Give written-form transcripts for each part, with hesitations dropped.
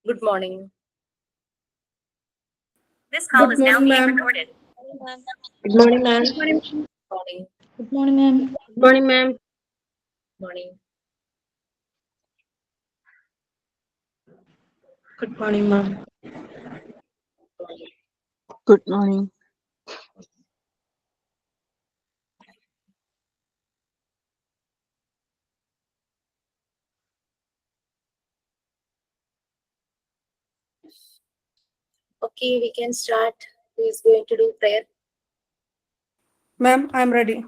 Good morning. This call is now being recorded. Good morning, ma'am. Morning. Good morning, ma'am. Good morning, ma'am. Morning. Good morning, ma'am. Morning. Good morning. Okay, we can start. Who is going to do prayer? Ma'am, I'm ready.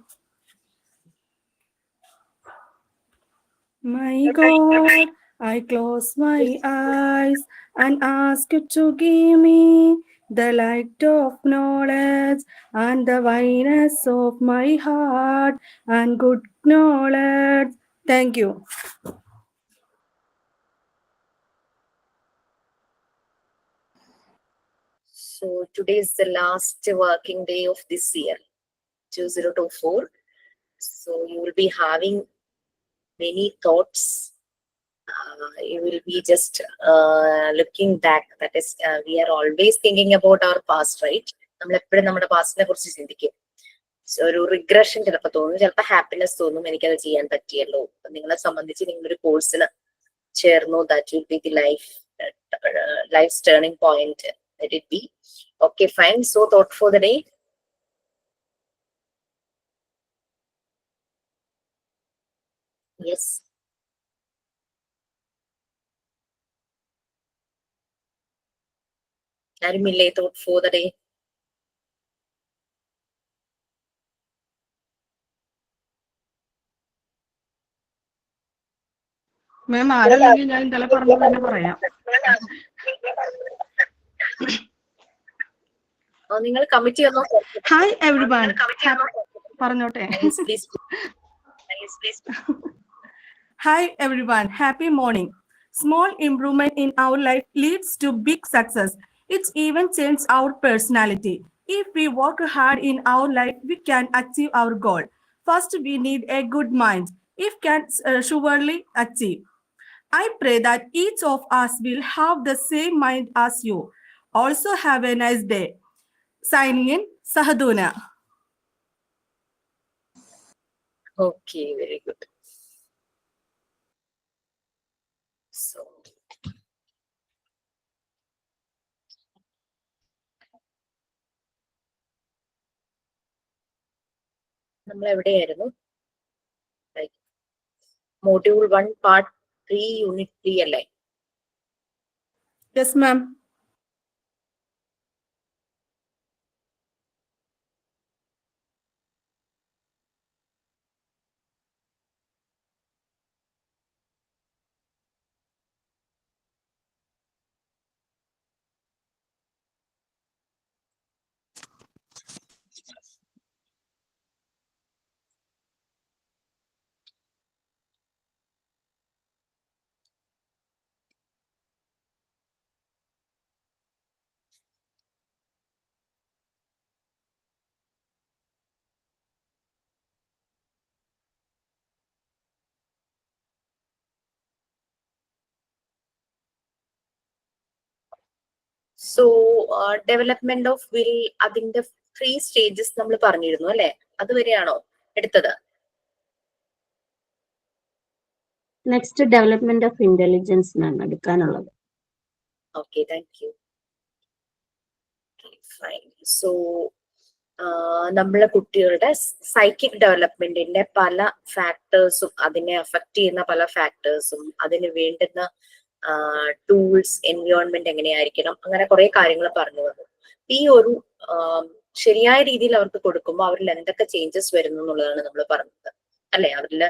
My God, I close my eyes and ask you to give me the light of knowledge and the wideness of my heart and good knowledge. Thank you. So today is the last working day of this year, 2024. So you will be having many thoughts. You will be just looking back. That is, we are always thinking about our past, right? നമ്മൾ എപ്പോഴും നമ്മുടെ പാസ്റ്റിനെ കുറിച്ച് ചിന്തിക്കും. So ഒരു regression ചിലപ്പോൾ തോന്നും, ചിലപ്പോൾ happiness തോന്നും, എനിക്കത് ചെയ്യാൻ പറ്റിയല്ലോ. നിങ്ങളെ സംബന്ധിച്ച് നിങ്ങളൊരു കോഴ്സിന് ചേർന്നു, that will be the life turning point. Let it be. Okay, fine. So thought for the day. Yes. ആരുമില്ലേ thought for the day? മാം ആരല്ലെങ്കിൽ ഞാൻ ഇന്നലെ പറഞ്ഞത് തന്നെ പറയാം. നിങ്ങൾ കമ്മിറ്റി ഒന്നോ? ഹായ് എവരിവൺ, പറഞ്ഞോട്ടെ. Hi everyone, happy morning. Small improvement in our life leads to big success. It even changes our personality. If we work hard in our life, we can achieve our goal. First, we need a good mind. If can surely achieve. I pray that each of us will have the same mind as you. Also have a nice day. Signing in, Sahaduna. Okay, very good. So നമ്മൾ എവിടെയായിരുന്നു? Module 1 Part 3 Unit 3 അല്ലേ? Yes, ma'am. So development of will, അതിന്റെ 3 stages നമ്മൾ പറഞ്ഞിരുന്നു അല്ലെ? അതുവരെയാണോ എടുത്തത്? Next development of intelligence ma'am എടുക്കാനുള്ളത്. Okay, thank you. Fine. So നമ്മളെ കുട്ടികളുടെ സൈക്കിക് ഡെവലപ്മെന്റിന്റെ പല ഫാക്ടേഴ്സും, അതിനെ അഫക്ട് ചെയ്യുന്ന പല ഫാക്ടേഴ്സും, അതിന് വേണ്ടുന്ന ടൂൾസ്, എൻവയോൺമെന്റ് എങ്ങനെയായിരിക്കണം, അങ്ങനെ കുറെ കാര്യങ്ങൾ പറഞ്ഞു വന്നു. ഈ ഒരു ശരിയായ രീതിയിൽ അവർക്ക് കൊടുക്കുമ്പോൾ അവരിൽ എന്തൊക്കെ ചേഞ്ചസ് വരുന്നു എന്നുള്ളതാണ് നമ്മൾ പറഞ്ഞത് അല്ലെ? അവരിൽ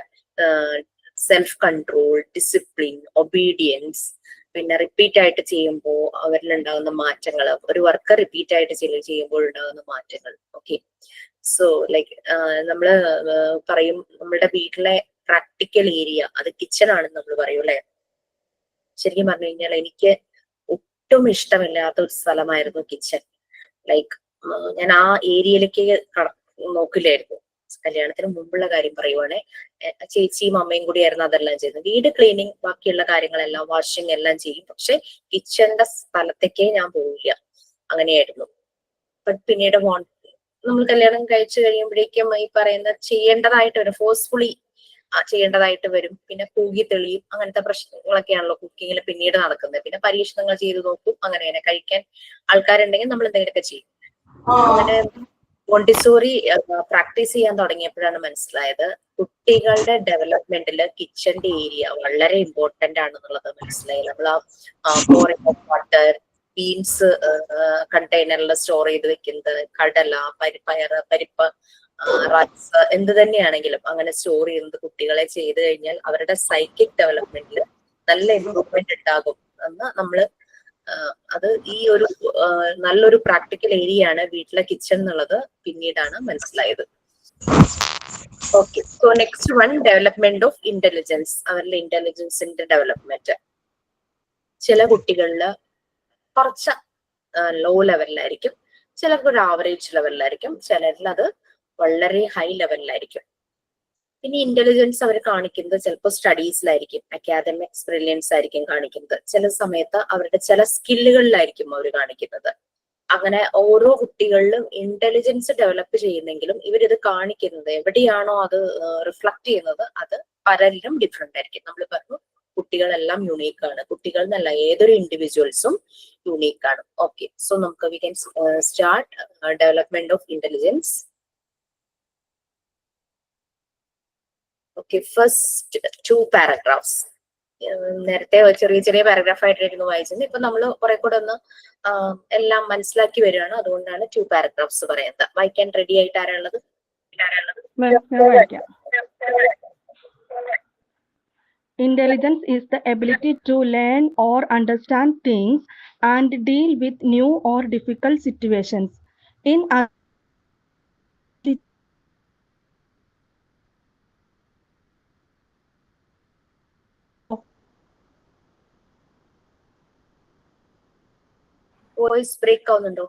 സെൽഫ് കൺട്രോൾ, ഡിസിപ്ലിൻ, ഒബീഡിയൻസ്, പിന്നെ റിപ്പീറ്റ് ആയിട്ട് ചെയ്യുമ്പോൾ അവരിൽ ഉണ്ടാകുന്ന മാറ്റങ്ങൾ, ഒരു വർക്ക് റിപ്പീറ്റ് ആയിട്ട് ചെയ്യുമ്പോൾ ഉണ്ടാകുന്ന മാറ്റങ്ങൾ. ഓക്കെ, സോ ലൈക്ക് നമ്മള് പറയും നമ്മളുടെ വീട്ടിലെ പ്രാക്ടിക്കൽ ഏരിയ അത് കിച്ചൺ ആണെന്ന് നമ്മൾ പറയും അല്ലെ? ശരിക്കും പറഞ്ഞു കഴിഞ്ഞാൽ എനിക്ക് ഒട്ടും ഇഷ്ടമില്ലാത്ത ഒരു സ്ഥലമായിരുന്നു കിച്ചൺ. ലൈക്ക് ഞാൻ ആ ഏരിയയിലേക്ക് നോക്കില്ലായിരുന്നു. കല്യാണത്തിന് മുമ്പുള്ള കാര്യം പറയുവാണെ, ചേച്ചിയും അമ്മയും കൂടിയായിരുന്നു അതെല്ലാം ചെയ്യുന്നത്. വീട് ക്ലീനിങ്, ബാക്കിയുള്ള കാര്യങ്ങളെല്ലാം വാഷിംഗ് എല്ലാം ചെയ്യും. പക്ഷെ കിച്ചണിന്റെ സ്ഥലത്തേക്കേ ഞാൻ പോവില്ല. അങ്ങനെയായിരുന്നു. പിന്നീട് നമ്മൾ കല്യാണം കഴിച്ചു കഴിയുമ്പോഴേക്കും ഈ പറയുന്ന ചെയ്യേണ്ടതായിട്ട് വരും, ഫോഴ്സ്ഫുള്ളി ചെയ്യേണ്ടതായിട്ട് വരും. പിന്നെ കൂകി തെളിയും, അങ്ങനത്തെ പ്രശ്നങ്ങളൊക്കെയാണല്ലോ കുക്കിങ്ങിൽ പിന്നീട് നടക്കുന്നത്. പിന്നെ പരീക്ഷണങ്ങൾ ചെയ്ത് നോക്കും. അങ്ങനെ കഴിക്കാൻ ആൾക്കാരുണ്ടെങ്കിൽ നമ്മൾ എന്തെങ്കിലുമൊക്കെ ചെയ്യും. അങ്ങനെ മോണ്ടിസോറി പ്രാക്ടീസ് ചെയ്യാൻ തുടങ്ങിയപ്പോഴാണ് മനസ്സിലായത് കുട്ടികളുടെ ഡെവലപ്മെന്റിൽ കിച്ചന്റെ ഏരിയ വളരെ ഇമ്പോർട്ടന്റ് ആണെന്നുള്ളത് മനസ്സിലായി. നമ്മൾ പോറിംഗ് ഓഫ് വാട്ടർ, ബീൻസ് കണ്ടെയ്നറിൽ സ്റ്റോർ ചെയ്ത് വെക്കുന്നത്, കടല, പരിപ്പ്, റൈസ്, എന്ത് തന്നെയാണെങ്കിലും അങ്ങനെ സ്റ്റോർ ചെയ്യുന്നത് കുട്ടികളെ ചെയ്ത് കഴിഞ്ഞാൽ അവരുടെ സൈക്കിക് ഡെവലപ്മെന്റിൽ നല്ല ഇമ്പ്രൂവ്മെന്റ് ഉണ്ടാകും എന്ന് നമ്മള് അത് ഈ ഒരു നല്ലൊരു പ്രാക്ടിക്കൽ ഏരിയ ആണ് വീട്ടിലെ കിച്ചൺ എന്നുള്ളത് പിന്നീടാണ് മനസ്സിലായത്. Okay, so next one, development of intelligence. അവരുടെ ഇന്റലിജൻസിന്റെ ഡെവലപ്മെന്റ് ചില കുട്ടികളിൽ കുറച്ച് ലോ ലെവലിലായിരിക്കും, ചിലർക്ക് ഒരു ആവറേജ് ലെവലിലായിരിക്കും, ചിലരിൽ അത് വളരെ ഹൈ ലെവലിലായിരിക്കും. പിന്നെ ഇന്റലിജൻസ് അവർ കാണിക്കുന്നത് ചിലപ്പോൾ സ്റ്റഡീസിലായിരിക്കും, അക്കാദമിക്സ് ബ്രില്യൻസ് ആയിരിക്കും കാണിക്കുന്നത്. ചില സമയത്ത് അവരുടെ ചില സ്കില്ലുകളിലായിരിക്കും അവർ കാണിക്കുന്നത്. അങ്ങനെ ഓരോ കുട്ടികളിലും ഇന്റലിജൻസ് ഡെവലപ്പ് ചെയ്യുന്നെങ്കിലും ഇവരിത് കാണിക്കുന്നത് എവിടെയാണോ അത് റിഫ്ലക്ട് ചെയ്യുന്നത് അത് പലരിലും ഡിഫറെന്റ് ആയിരിക്കും. നമ്മൾ പറഞ്ഞു കുട്ടികളെല്ലാം യുണീക്ക് ആണ്, കുട്ടികൾ എന്നല്ല ഏതൊരു ഇൻഡിവിജ്വൽസും യുണീക്ക് ആണ്. ഓക്കെ, സോ നമുക്ക് we can start development of intelligence. Okay, first 2 paragraphs. നേരത്തെ ചെറിയ ചെറിയ പാരഗ്രാഫ് ആയിട്ടായിരുന്നു വായിച്ചത്. ഇപ്പൊ നമ്മൾ കുറെ കൂടെ ഒന്ന് എല്ലാം മനസ്സിലാക്കി വരികയാണ്. അതുകൊണ്ടാണ് 2 പാരഗ്രാഫ്സ് പറയുന്നത്. വായിക്കാൻ റെഡി ആയിട്ട് ആരാളുള്ളത്? Intelligence is the ability to learn or understand things and deal with new or difficult situations. In voice break ആവുന്നുണ്ടോ?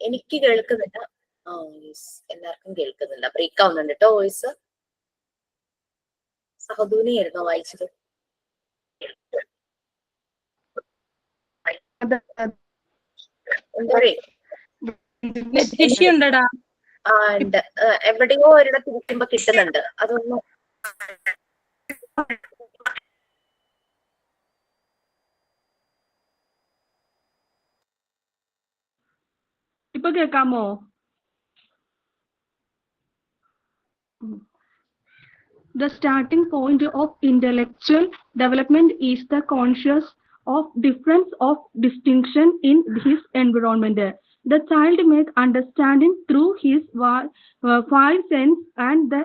എനിക്ക് കേൾക്കുന്നില്ല. എല്ലാവർക്കും കേൾക്കുന്നില്ല, ബ്രേക്ക് ആവുന്നുണ്ട് കേട്ടോ വോയിസ്. സഹദൂനിയായിരുന്നോ വായിച്ചത്? ഉണ്ട്, എവിടെയോ ഒരിടത്ത് ഇരിക്കുമ്പോ കിട്ടുന്നുണ്ട്. അതൊന്നും ഇപ്പൊ കേൾക്കാമോ? The starting point of intellectual development is the conscious of difference of distinction in his environment. The child makes understanding through his 5 senses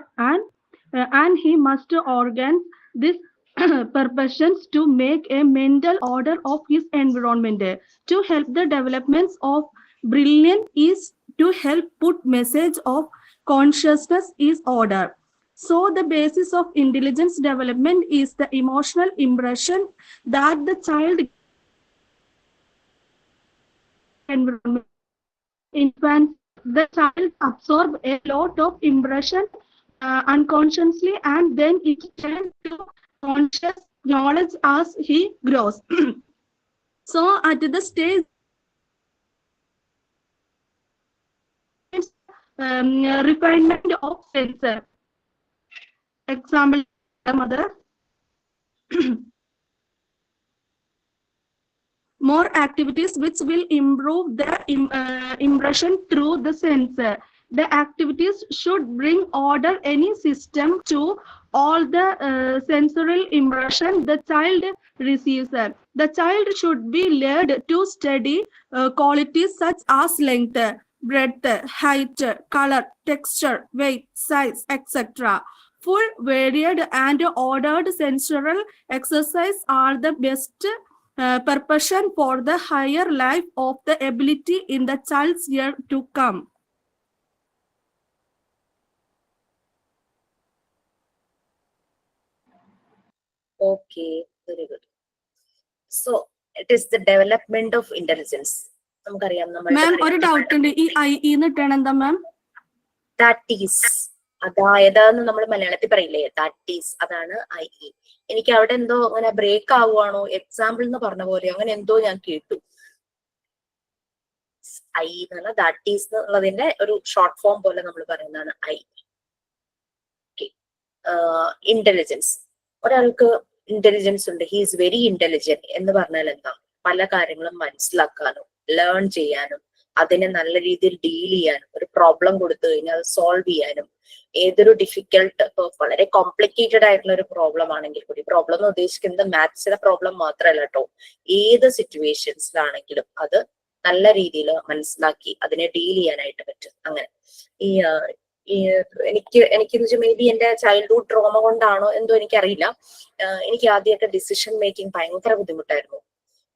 and he must organize this perceptions to make a mental order of his environment. To help the developments of brilliance is to help put message of consciousness is order. So the basis of intelligence development is the emotional impression that the child environment. Infant, the child absorbs a lot of impression unconsciously and then it turns to conscious knowledge as he grows. So at the stage refinement of sensor. Example, mother. More activities which will improve the impression through the sensor. The activities should bring order any system to all the sensory impression the child receives. The child should be led to study qualities such as length, breadth, height, color, texture, weight, size, etc. Full, varied and ordered sensory exercise are the best preparation for the higher life of the ability in the child's year to come. Okay, very good. So it is the development of intelligence. നമുക്കറിയാം മാം ഒരു doubt ഉണ്ട്, ഈ IE എന്നിട്ടാണ് എന്താ മാം? That is, അതായതെന്ന് നമ്മൾ മലയാളത്തിൽ പറയില്ലേ, that is, അതാണ് IE. എനിക്ക് അവിടെ എന്തോ അങ്ങനെ ബ്രേക്ക് ആവുകയാണോ, എക്സാമ്പിൾ എന്ന് പറഞ്ഞ പോലെ അങ്ങനെ എന്തോ ഞാൻ കേട്ടു. IE എന്ന് പറഞ്ഞാൽ ദാറ്റ് ഈസ് എന്നുള്ളതിന്റെ ഒരു ഷോർട്ട് ഫോം പോലെ നമ്മൾ പറയുന്നതാണ് IE. ഇന്റലിജൻസ്, ഒരാൾക്ക് ഇന്റലിജൻസ് ഉണ്ട്, ഹി ഈസ് വെരി ഇന്റലിജന്റ് എന്ന് പറഞ്ഞാൽ എന്താ? പല കാര്യങ്ങളും മനസ്സിലാക്കാനും ലേൺ ചെയ്യാനും അതിനെ നല്ല രീതിയിൽ ഡീൽ ചെയ്യാനും, ഒരു പ്രോബ്ലം കൊടുത്തു കഴിഞ്ഞാൽ അത് സോൾവ് ചെയ്യാനും, ഏതൊരു ഡിഫിക്കൽട്ട്, വളരെ കോംപ്ലിക്കേറ്റഡ് ആയിട്ടുള്ള ഒരു പ്രോബ്ലം ആണെങ്കിൽ കൂടി, പ്രോബ്ലം എന്ന് ഉദ്ദേശിക്കുന്നത് മാത്സിലെ പ്രോബ്ലം മാത്രമല്ല കേട്ടോ, ഏത് സിറ്റുവേഷൻസിലാണെങ്കിലും അത് നല്ല രീതിയിൽ മനസ്സിലാക്കി അതിനെ ഡീൽ ചെയ്യാനായിട്ട് പറ്റും. അങ്ങനെ എനിക്ക് മേ ബി എന്റെ ചൈൽഡ്ഹുഡ് ട്രോമ കൊണ്ടാണോ എന്തോ എനിക്കറിയില്ല, എനിക്ക് ആദ്യമൊക്കെ ഡിസിഷൻ മേക്കിംഗ് ഭയങ്കര ബുദ്ധിമുട്ടായിരുന്നു.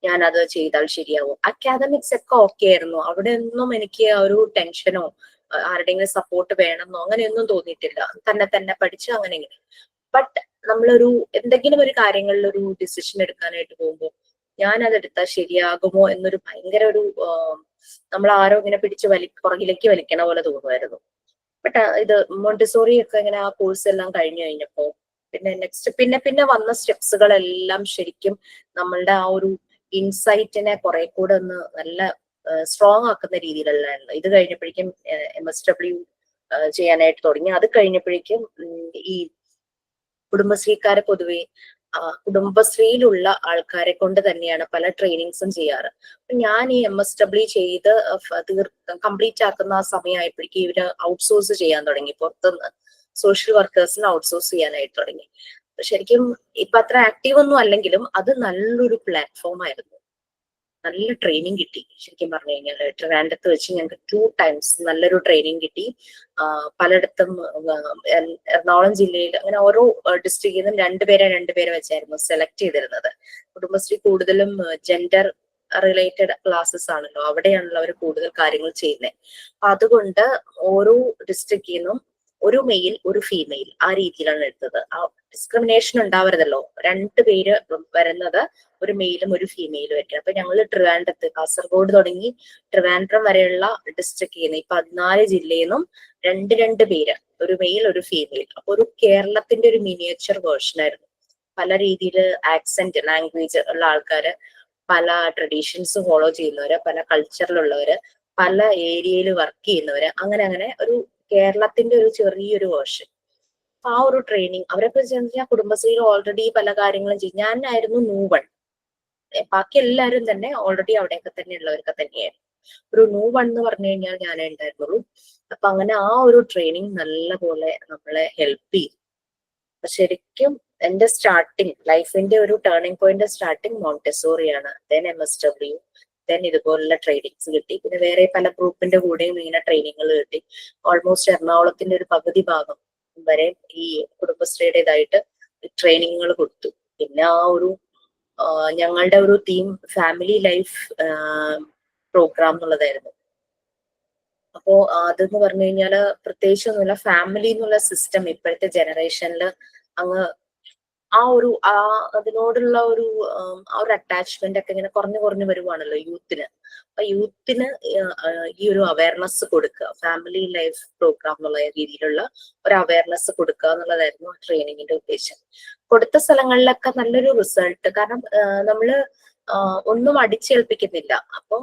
ഞാൻ അത് ചെയ്താൽ ശരിയാവും. അക്കാദമിക്സ് ഒക്കെ ഓക്കെ ആയിരുന്നു, അവിടെ ഒന്നും എനിക്ക് ഒരു ടെൻഷനോ ആരുടെങ്കിലും സപ്പോർട്ട് വേണമെന്നോ അങ്ങനെയൊന്നും തോന്നിയിട്ടില്ല. തന്നെ പഠിച്ച് അങ്ങനെ ഇങ്ങനെ. ബട്ട് നമ്മളൊരു എന്തെങ്കിലും ഒരു കാര്യങ്ങളിൽ ഒരു ഡിസിഷൻ എടുക്കാനായിട്ട് പോകുമ്പോൾ ഞാൻ അതെടുത്താൽ ശരിയാകുമോ എന്നൊരു ഭയങ്കര ഒരു നമ്മൾ ആരോ ഇങ്ങനെ പിടിച്ച് പുറകിലേക്ക് വലിക്കണ പോലെ തോന്നുമായിരുന്നു. ബട്ട് ഇത് മോണ്ടിസോറി ഒക്കെ ഇങ്ങനെ ആ കോഴ്സ് എല്ലാം കഴിഞ്ഞു കഴിഞ്ഞപ്പോ പിന്നെ നെക്സ്റ്റ് പിന്നെ വന്ന സ്റ്റെപ്സുകളെല്ലാം ശരിക്കും നമ്മളുടെ ആ ഒരു ഇൻസൈറ്റിനെ കുറെ കൂടെ ഒന്ന് നല്ല സ്ട്രോങ് ആക്കുന്ന രീതിയിലുള്ള. ഇത് കഴിഞ്ഞപ്പോഴേക്കും MSW ചെയ്യാനായിട്ട് തുടങ്ങി. അത് കഴിഞ്ഞപ്പോഴേക്കും ഈ കുടുംബശ്രീക്കാരെ പൊതുവെ കുടുംബശ്രീയിലുള്ള ആൾക്കാരെ കൊണ്ട് തന്നെയാണ് പല ട്രെയിനിങ്സും ചെയ്യാറ്. ഞാൻ ഈ MSW ചെയ്ത് കംപ്ലീറ്റ് ആക്കുന്ന ആ സമയമായപ്പോഴേക്കും ഇവര് ഔട്ട്സോഴ്സ് ചെയ്യാൻ തുടങ്ങി, പുറത്തുനിന്ന് സോഷ്യൽ വർക്കേഴ്സിന് ഔട്ട്സോഴ്സ് ചെയ്യാനായിട്ട് തുടങ്ങി. ശരിക്കും ഇപ്പൊ അത്ര ആക്റ്റീവ് ഒന്നും അല്ലെങ്കിലും അത് നല്ലൊരു പ്ലാറ്റ്ഫോം ആയിരുന്നു. നല്ല ട്രെയിനിങ് കിട്ടി. ശരിക്കും പറഞ്ഞു കഴിഞ്ഞാൽ ട്രിവാൻഡ്രത്ത് വെച്ച് ഞങ്ങൾക്ക് 2 times നല്ലൊരു ട്രെയിനിങ് കിട്ടി. പലയിടത്തും എറണാകുളം ജില്ലയിൽ അങ്ങനെ ഓരോ ഡിസ്ട്രിക്റ്റിൽ നിന്നും രണ്ടുപേരെ വെച്ചായിരുന്നു സെലക്ട് ചെയ്തിരുന്നത്. കുടുംബശ്രീ കൂടുതലും ജെൻഡർ റിലേറ്റഡ് ക്ലാസ്സസ് ആണല്ലോ, അവിടെയാണല്ലോ അവർ കൂടുതൽ കാര്യങ്ങൾ ചെയ്യുന്നത്. അപ്പൊ അതുകൊണ്ട് ഓരോ ഡിസ്ട്രിക്റ്റിൽ നിന്നും ഒരു മെയിൽ ഒരു ഫീമെയിൽ ആ രീതിയിലാണ് എടുത്തത്. ആ ഡിസ്ക്രിമിനേഷൻ ഉണ്ടാവരുതല്ലോ, 2 പേര് വരുന്നത് ഒരു മെയിലും ഒരു ഫീമെയിലും ആയിരിക്കും. അപ്പൊ ഞങ്ങൾ ട്രിവാൻഡ്രത്ത്, കാസർഗോഡ് തുടങ്ങി ട്രിവാൻഡ്രം വരെയുള്ള ഡിസ്ട്രിക്റ്റിൽ നിന്ന് ഈ 14 ജില്ലയിൽ നിന്നും 2 പേര്, ഒരു മെയിൽ ഒരു ഫീമെയിൽ. അപ്പൊ ഒരു കേരളത്തിന്റെ ഒരു മിനിയേച്ചർ വേർഷൻ ആയിരുന്നു. പല രീതിയിൽ ആക്സെന്റ് ലാംഗ്വേജ് ഉള്ള ആൾക്കാര്, പല ട്രഡീഷൻസ് ഫോളോ ചെയ്യുന്നവര്, പല കൾച്ചറിലുള്ളവര്, പല ഏരിയയിൽ വർക്ക് ചെയ്യുന്നവര്, അങ്ങനെ ഒരു കേരളത്തിന്റെ ഒരു ചെറിയൊരു വേർഷൻ. ആ ഒരു ട്രെയിനിങ് അവരൊക്കെ വെച്ചാൽ കുടുംബശ്രീയിൽ ഓൾറെഡി പല കാര്യങ്ങളും ചെയ്യും. ഞാനായിരുന്നു ന്യൂ1, ബാക്കി എല്ലാവരും തന്നെ ഓൾറെഡി അവിടെയൊക്കെ തന്നെ ഉള്ളവരൊക്കെ തന്നെയായിരുന്നു. ഒരു ന്യൂ1 എന്ന് പറഞ്ഞു കഴിഞ്ഞാൽ ഞാനേ ഉണ്ടായിരുന്നുള്ളൂ. അപ്പൊ അങ്ങനെ ആ ഒരു ട്രെയിനിങ് നല്ല പോലെ നമ്മളെ ഹെൽപ്പ് ചെയ്യും. ശരിക്കും എന്റെ സ്റ്റാർട്ടിങ് ലൈഫിന്റെ ഒരു ടേണിംഗ് പോയിന്റ് സ്റ്റാർട്ടിങ് മോണ്ടിസോറിയാണ്, ദെൻ MSW, ദെൻ ഇതുപോലുള്ള ട്രെയിനിങ്സ് കിട്ടി. പിന്നെ വേറെ പല ഗ്രൂപ്പിന്റെ കൂടെയും ഇങ്ങനെ ട്രെയിനിങ്ങുകൾ കിട്ടി. ഓൾമോസ്റ്റ് എറണാകുളത്തിന്റെ ഒരു പകുതി ഭാഗം വരെ ഈ കുടുംബശ്രീയുടേതായിട്ട് ട്രെയിനിങ്ങുകൾ കൊടുത്തു. പിന്നെ ആ ഒരു ഞങ്ങളുടെ ഒരു തീം ഫാമിലി ലൈഫ് പ്രോഗ്രാം എന്നുള്ളതായിരുന്നു. അപ്പോ അതെന്ന് പറഞ്ഞു കഴിഞ്ഞാല് പ്രത്യേകിച്ച് ഒന്നുമില്ല, ഫാമിലി എന്നുള്ള സിസ്റ്റം ഇപ്പോഴത്തെ ജനറേഷനിൽ അങ്ങ് അതിനോടുള്ള ഒരു അറ്റാച്ച്മെന്റ് ഒക്കെ ഇങ്ങനെ കുറഞ്ഞു വരുവാണല്ലോ യൂത്തിന്. അപ്പൊ യൂത്തിന് ഈ ഒരു അവയർനെസ് കൊടുക്കുക, ഫാമിലി ലൈഫ് പ്രോഗ്രാം എന്നുള്ള രീതിയിലുള്ള ഒരു അവയർനെസ് കൊടുക്കുക എന്നുള്ളതായിരുന്നു ട്രെയിനിങ്ങിന്റെ ഉദ്ദേശം. കൊടുത്ത സ്ഥലങ്ങളിലൊക്കെ നല്ലൊരു റിസൾട്ട്, കാരണം നമ്മള് ഒന്നും അടിച്ചേൽപ്പിക്കുന്നില്ല. അപ്പം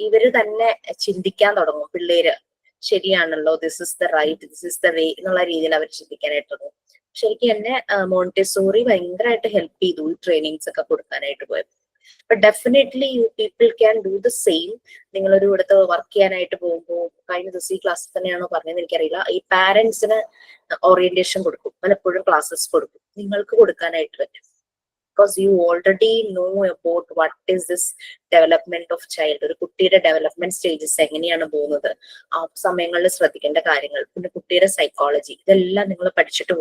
ഇവര് തന്നെ ചിന്തിക്കാൻ തുടങ്ങും, പിള്ളേര് ശരിയാണല്ലോ, this is the right, this is the way എന്നുള്ള രീതിയിൽ അവർ ചിന്തിക്കാനായിട്ട് തുടങ്ങും. ശരിക്കും എന്നെ മോണ്ടിസോറി ഭയങ്കരമായിട്ട് ഹെൽപ്പ് ചെയ്തു ഈ ട്രെയിനിങ്സ് ഒക്കെ കൊടുക്കാനായിട്ട് പോയപ്പോൾ. But definitely you people can do the same. നിങ്ങളൊരു ഇവിടുത്തെ വർക്ക് ചെയ്യാനായിട്ട് പോകുമ്പോൾ, കഴിഞ്ഞ ദിവസം ഈ ക്ലാസ്സിൽ തന്നെയാണോ പറഞ്ഞതെന്ന് എനിക്കറിയില്ല, ഈ പാരന്റ്സിന് ഓറിയന്റേഷൻ കൊടുക്കും, പലപ്പോഴും ക്ലാസ്സസ് കൊടുക്കും, നിങ്ങൾക്ക് കൊടുക്കാനായിട്ട് പറ്റും. because you already know about what is this development of child. ഒരു കുട്ടിയുടെ ഡെവലപ്മെന്റ് സ്റ്റേജസ് എങ്ങനെയാണ് പോകുന്നത്, ആ സമയങ്ങളിൽ ശ്രദ്ധിക്കേണ്ട കാര്യങ്ങൾ, പിന്നെ കുട്ടിയുടെ സൈക്കോളജി, ഇതെല്ലാം നിങ്ങൾ പഠിച്ചിട്ട്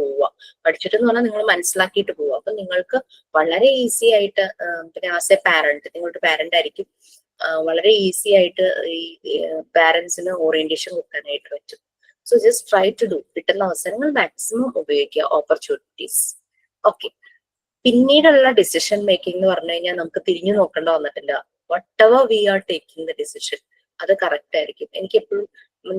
എന്ന് പറഞ്ഞാൽ നിങ്ങൾ മനസ്സിലാക്കിയിട്ട് പോവുക. അപ്പൊ നിങ്ങൾക്ക് വളരെ ഈസി ആയിട്ട്, പിന്നെ ആസ് എ പാരന്റ്, നിങ്ങളുടെ പാരന്റ് ആയിരിക്കും, വളരെ ഈസി ആയിട്ട് ഈ പാരന്റ്സിന് ഓറിയന്റേഷൻ കൊടുക്കാനായിട്ട് പറ്റും. So just try to do. കിട്ടുന്ന അവസരങ്ങൾ മാക്സിമം ഉപയോഗിക്കുക, ഓപ്പർച്യൂണിറ്റീസ്. ഓക്കെ, പിന്നീടുള്ള ഡിസിഷൻ മേക്കിംഗ് എന്ന് പറഞ്ഞു കഴിഞ്ഞാൽ നമുക്ക് തിരിഞ്ഞു നോക്കേണ്ട വന്നിട്ടില്ല. Whatever we are taking the decision അത് കറക്റ്റ് ആയിരിക്കും. എനിക്ക് എപ്പോഴും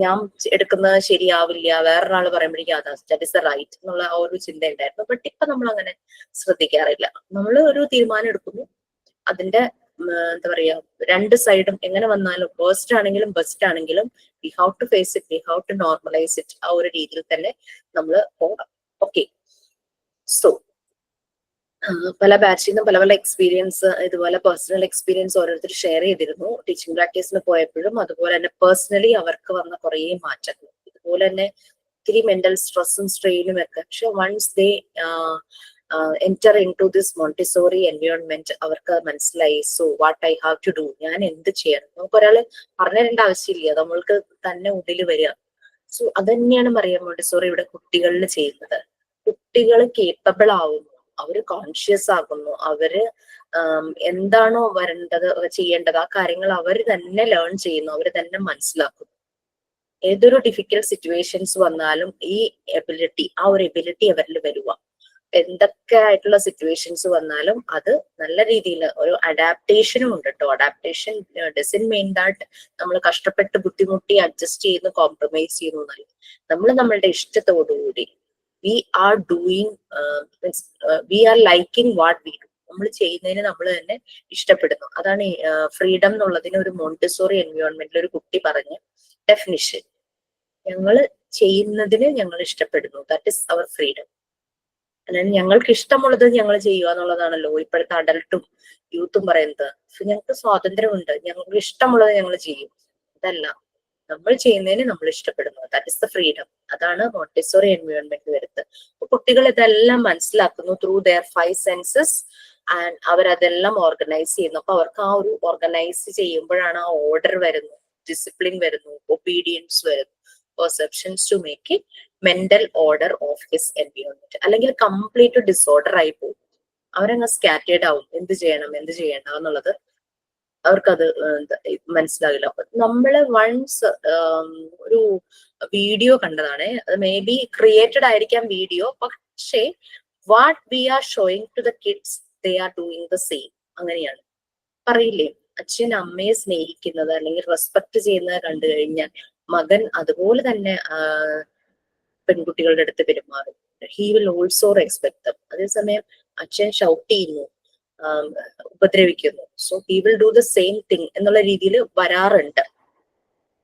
ഞാൻ എടുക്കുന്നത് ശരിയാവില്ല, വേറൊരാൾ പറയുമ്പോഴേക്കും അതാ ദാറ്റ് ഇസ് ദ റൈറ്റ് എന്നുള്ള ആ ഒരു ചിന്ത ഉണ്ടായിരുന്നു. ബട്ട് ഇപ്പൊ നമ്മൾ അങ്ങനെ ശ്രദ്ധിക്കാറില്ല. നമ്മൾ ഒരു തീരുമാനം എടുക്കുന്നു, അതിന്റെ എന്താ പറയാ, രണ്ട് സൈഡും എങ്ങനെ വന്നാലും വേഴ്സ്റ്റ് ആണെങ്കിലും ബെസ്റ്റ് ആണെങ്കിലും we have to face it, we have to normalise it. ആ ഒരു രീതിയിൽ തന്നെ നമ്മൾ പോകാം. ഓക്കെ, സോ പല ബാച്ചിൽ നിന്നും പല പല എക്സ്പീരിയൻസ്, ഇതുപോലെ പേഴ്സണൽ എക്സ്പീരിയൻസ് ഓരോരുത്തർ ഷെയർ ചെയ്തിരുന്നു ടീച്ചിങ് പ്രാക്ടീസിന് പോയപ്പോഴും. അതുപോലെ തന്നെ പേഴ്സണലി അവർക്ക് വന്ന കുറേ മാറ്റങ്ങൾ, ഇതുപോലെ തന്നെ ഒത്തിരി മെന്റൽ സ്ട്രെസ്സും സ്ട്രെയിനും ഒക്കെ. പക്ഷെ once they enter into this Montessori environment അവർക്ക് മനസ്സിലായി, so what I have to do, ഞാൻ എന്ത് ചെയ്യണം. നമുക്ക് ഒരാൾ പറഞ്ഞു തരേണ്ട ആവശ്യമില്ല, നമ്മൾക്ക് തന്നെ ഉള്ളിൽ വരിക. സോ അത് തന്നെയാണ് മറിയം മോണ്ടിസോറി ഇവിടെ കുട്ടികളിൽ ചെയ്യുന്നത്. കുട്ടികൾ കേപ്പബിൾ ആവുന്നു, അവര് കോൺഷ്യസ് ആകുന്നു, അവര് എന്താണോ വരേണ്ടത് ചെയ്യേണ്ടത് ആ കാര്യങ്ങൾ അവർ തന്നെ ലേൺ ചെയ്യുന്നു, അവർ തന്നെ മനസ്സിലാക്കുന്നു. ഏതൊരു ഡിഫിക്കൽട്ട് സിറ്റുവേഷൻസ് വന്നാലും ഈ എബിലിറ്റി, ആ ഒരു എബിലിറ്റി അവരിൽ വരുക. എന്തൊക്കെ ആയിട്ടുള്ള സിറ്റുവേഷൻസ് വന്നാലും അത് നല്ല രീതിയിൽ ഒരു അഡാപ്റ്റേഷനും ഉണ്ട് കേട്ടോ. അഡാപ്റ്റേഷൻ ഡസൻ മീൻ ദാറ്റ് നമ്മൾ കഷ്ടപ്പെട്ട് ബുദ്ധിമുട്ടി അഡ്ജസ്റ്റ് ചെയ്യുന്നു, കോംപ്രമൈസ് ചെയ്യുന്നു എന്നല്ല. നമ്മൾ നമ്മളുടെ ഇഷ്ടത്തോടുകൂടി we are doing, we are liking what we do, നമ്മൾ ചെയ്യുന്നതിന് നമ്മൾ തന്നെ ഇഷ്ടപ്പെടുന്നു. അതാണ് ഫ്രീഡം എന്നുള്ളതിന് ഒരു മോണ്ടിസോറി എൻവയോൺമെന്റിൽ ഒരു കുട്ടി പറഞ്ഞ ഡെഫിനിഷൻ. ഞങ്ങൾ ചെയ്യുന്നതിന് ഞങ്ങൾ ഇഷ്ടപ്പെടുന്നു, ദാറ്റ് ഇസ് അവർ ഫ്രീഡം. അല്ലാണ്ട് ഞങ്ങൾക്ക് ഇഷ്ടമുള്ളത് ഞങ്ങൾ ചെയ്യുക എന്നുള്ളതാണല്ലോ ഇപ്പോഴത്തെ അഡൽട്ടും യൂത്തും പറയുന്നത്. ഞങ്ങൾക്ക് സ്വാതന്ത്ര്യമുണ്ട്, ഞങ്ങൾക്ക് ഇഷ്ടമുള്ളത് ഞങ്ങൾ ചെയ്യും. അതല്ല, നമ്മൾ ചെയ്യുന്നതിന് നമ്മൾ ഇഷ്ടപ്പെടുന്നു, ദാറ്റ് ഇസ് ദ ഫ്രീഡം. അതാണ് മോണ്ടിസോറി എൻവയോൺമെന്റ് വരുന്നത്. അപ്പൊ കുട്ടികൾ ഇതെല്ലാം മനസ്സിലാക്കുന്നു ത്രൂ ദെയർ 5 സെൻസസ് ആൻഡ് അവരതെല്ലാം ഓർഗനൈസ് ചെയ്യുന്നു. അപ്പൊ അവർക്ക് ആ ഒരു ഓർഗനൈസ് ചെയ്യുമ്പോഴാണ് ആ ഓർഡർ വരുന്നു, ഡിസിപ്ലിൻ വരുന്നു, ഒബീഡിയൻസ് വരുന്നു, perceptions to make it mental order of his environment. അല്ലെങ്കിൽ കംപ്ലീറ്റ് ഡിസോർഡർ ആയി പോകും, അവരങ്ങ് സ്കാറ്റേർഡ് ആവും. എന്ത് ചെയ്യണം എന്ത് ചെയ്യണ്ട എന്നുള്ളത് അവർക്കത് മനസ്സിലാകില്ല. അപ്പൊ നമ്മള് വൺസ് ഒരു വീഡിയോ കണ്ടതാണ്, അത് മേ ബി ക്രിയേറ്റഡ് ആയിരിക്കാം വീഡിയോ, പക്ഷേ what we are showing to the kids they are doing the same. അങ്ങനെയാണ് പറയില്ലേ, അച്ഛൻ അമ്മയെ സ്നേഹിക്കുന്നത് അല്ലെങ്കിൽ റെസ്പെക്ട് ചെയ്യുന്നത് കണ്ടു കഴിഞ്ഞാൽ മകൻ അതുപോലെ തന്നെ പെൺകുട്ടികളുടെ അടുത്ത് പെരുമാറും. He will also respect them. അതേസമയം അച്ഛൻ ഷൗട്ട് ചെയ്യുന്നു, ഉപദ്രവിക്കുന്നു, so he will do the same thing എന്നുള്ള രീതിയിൽ വരാറുണ്ട്.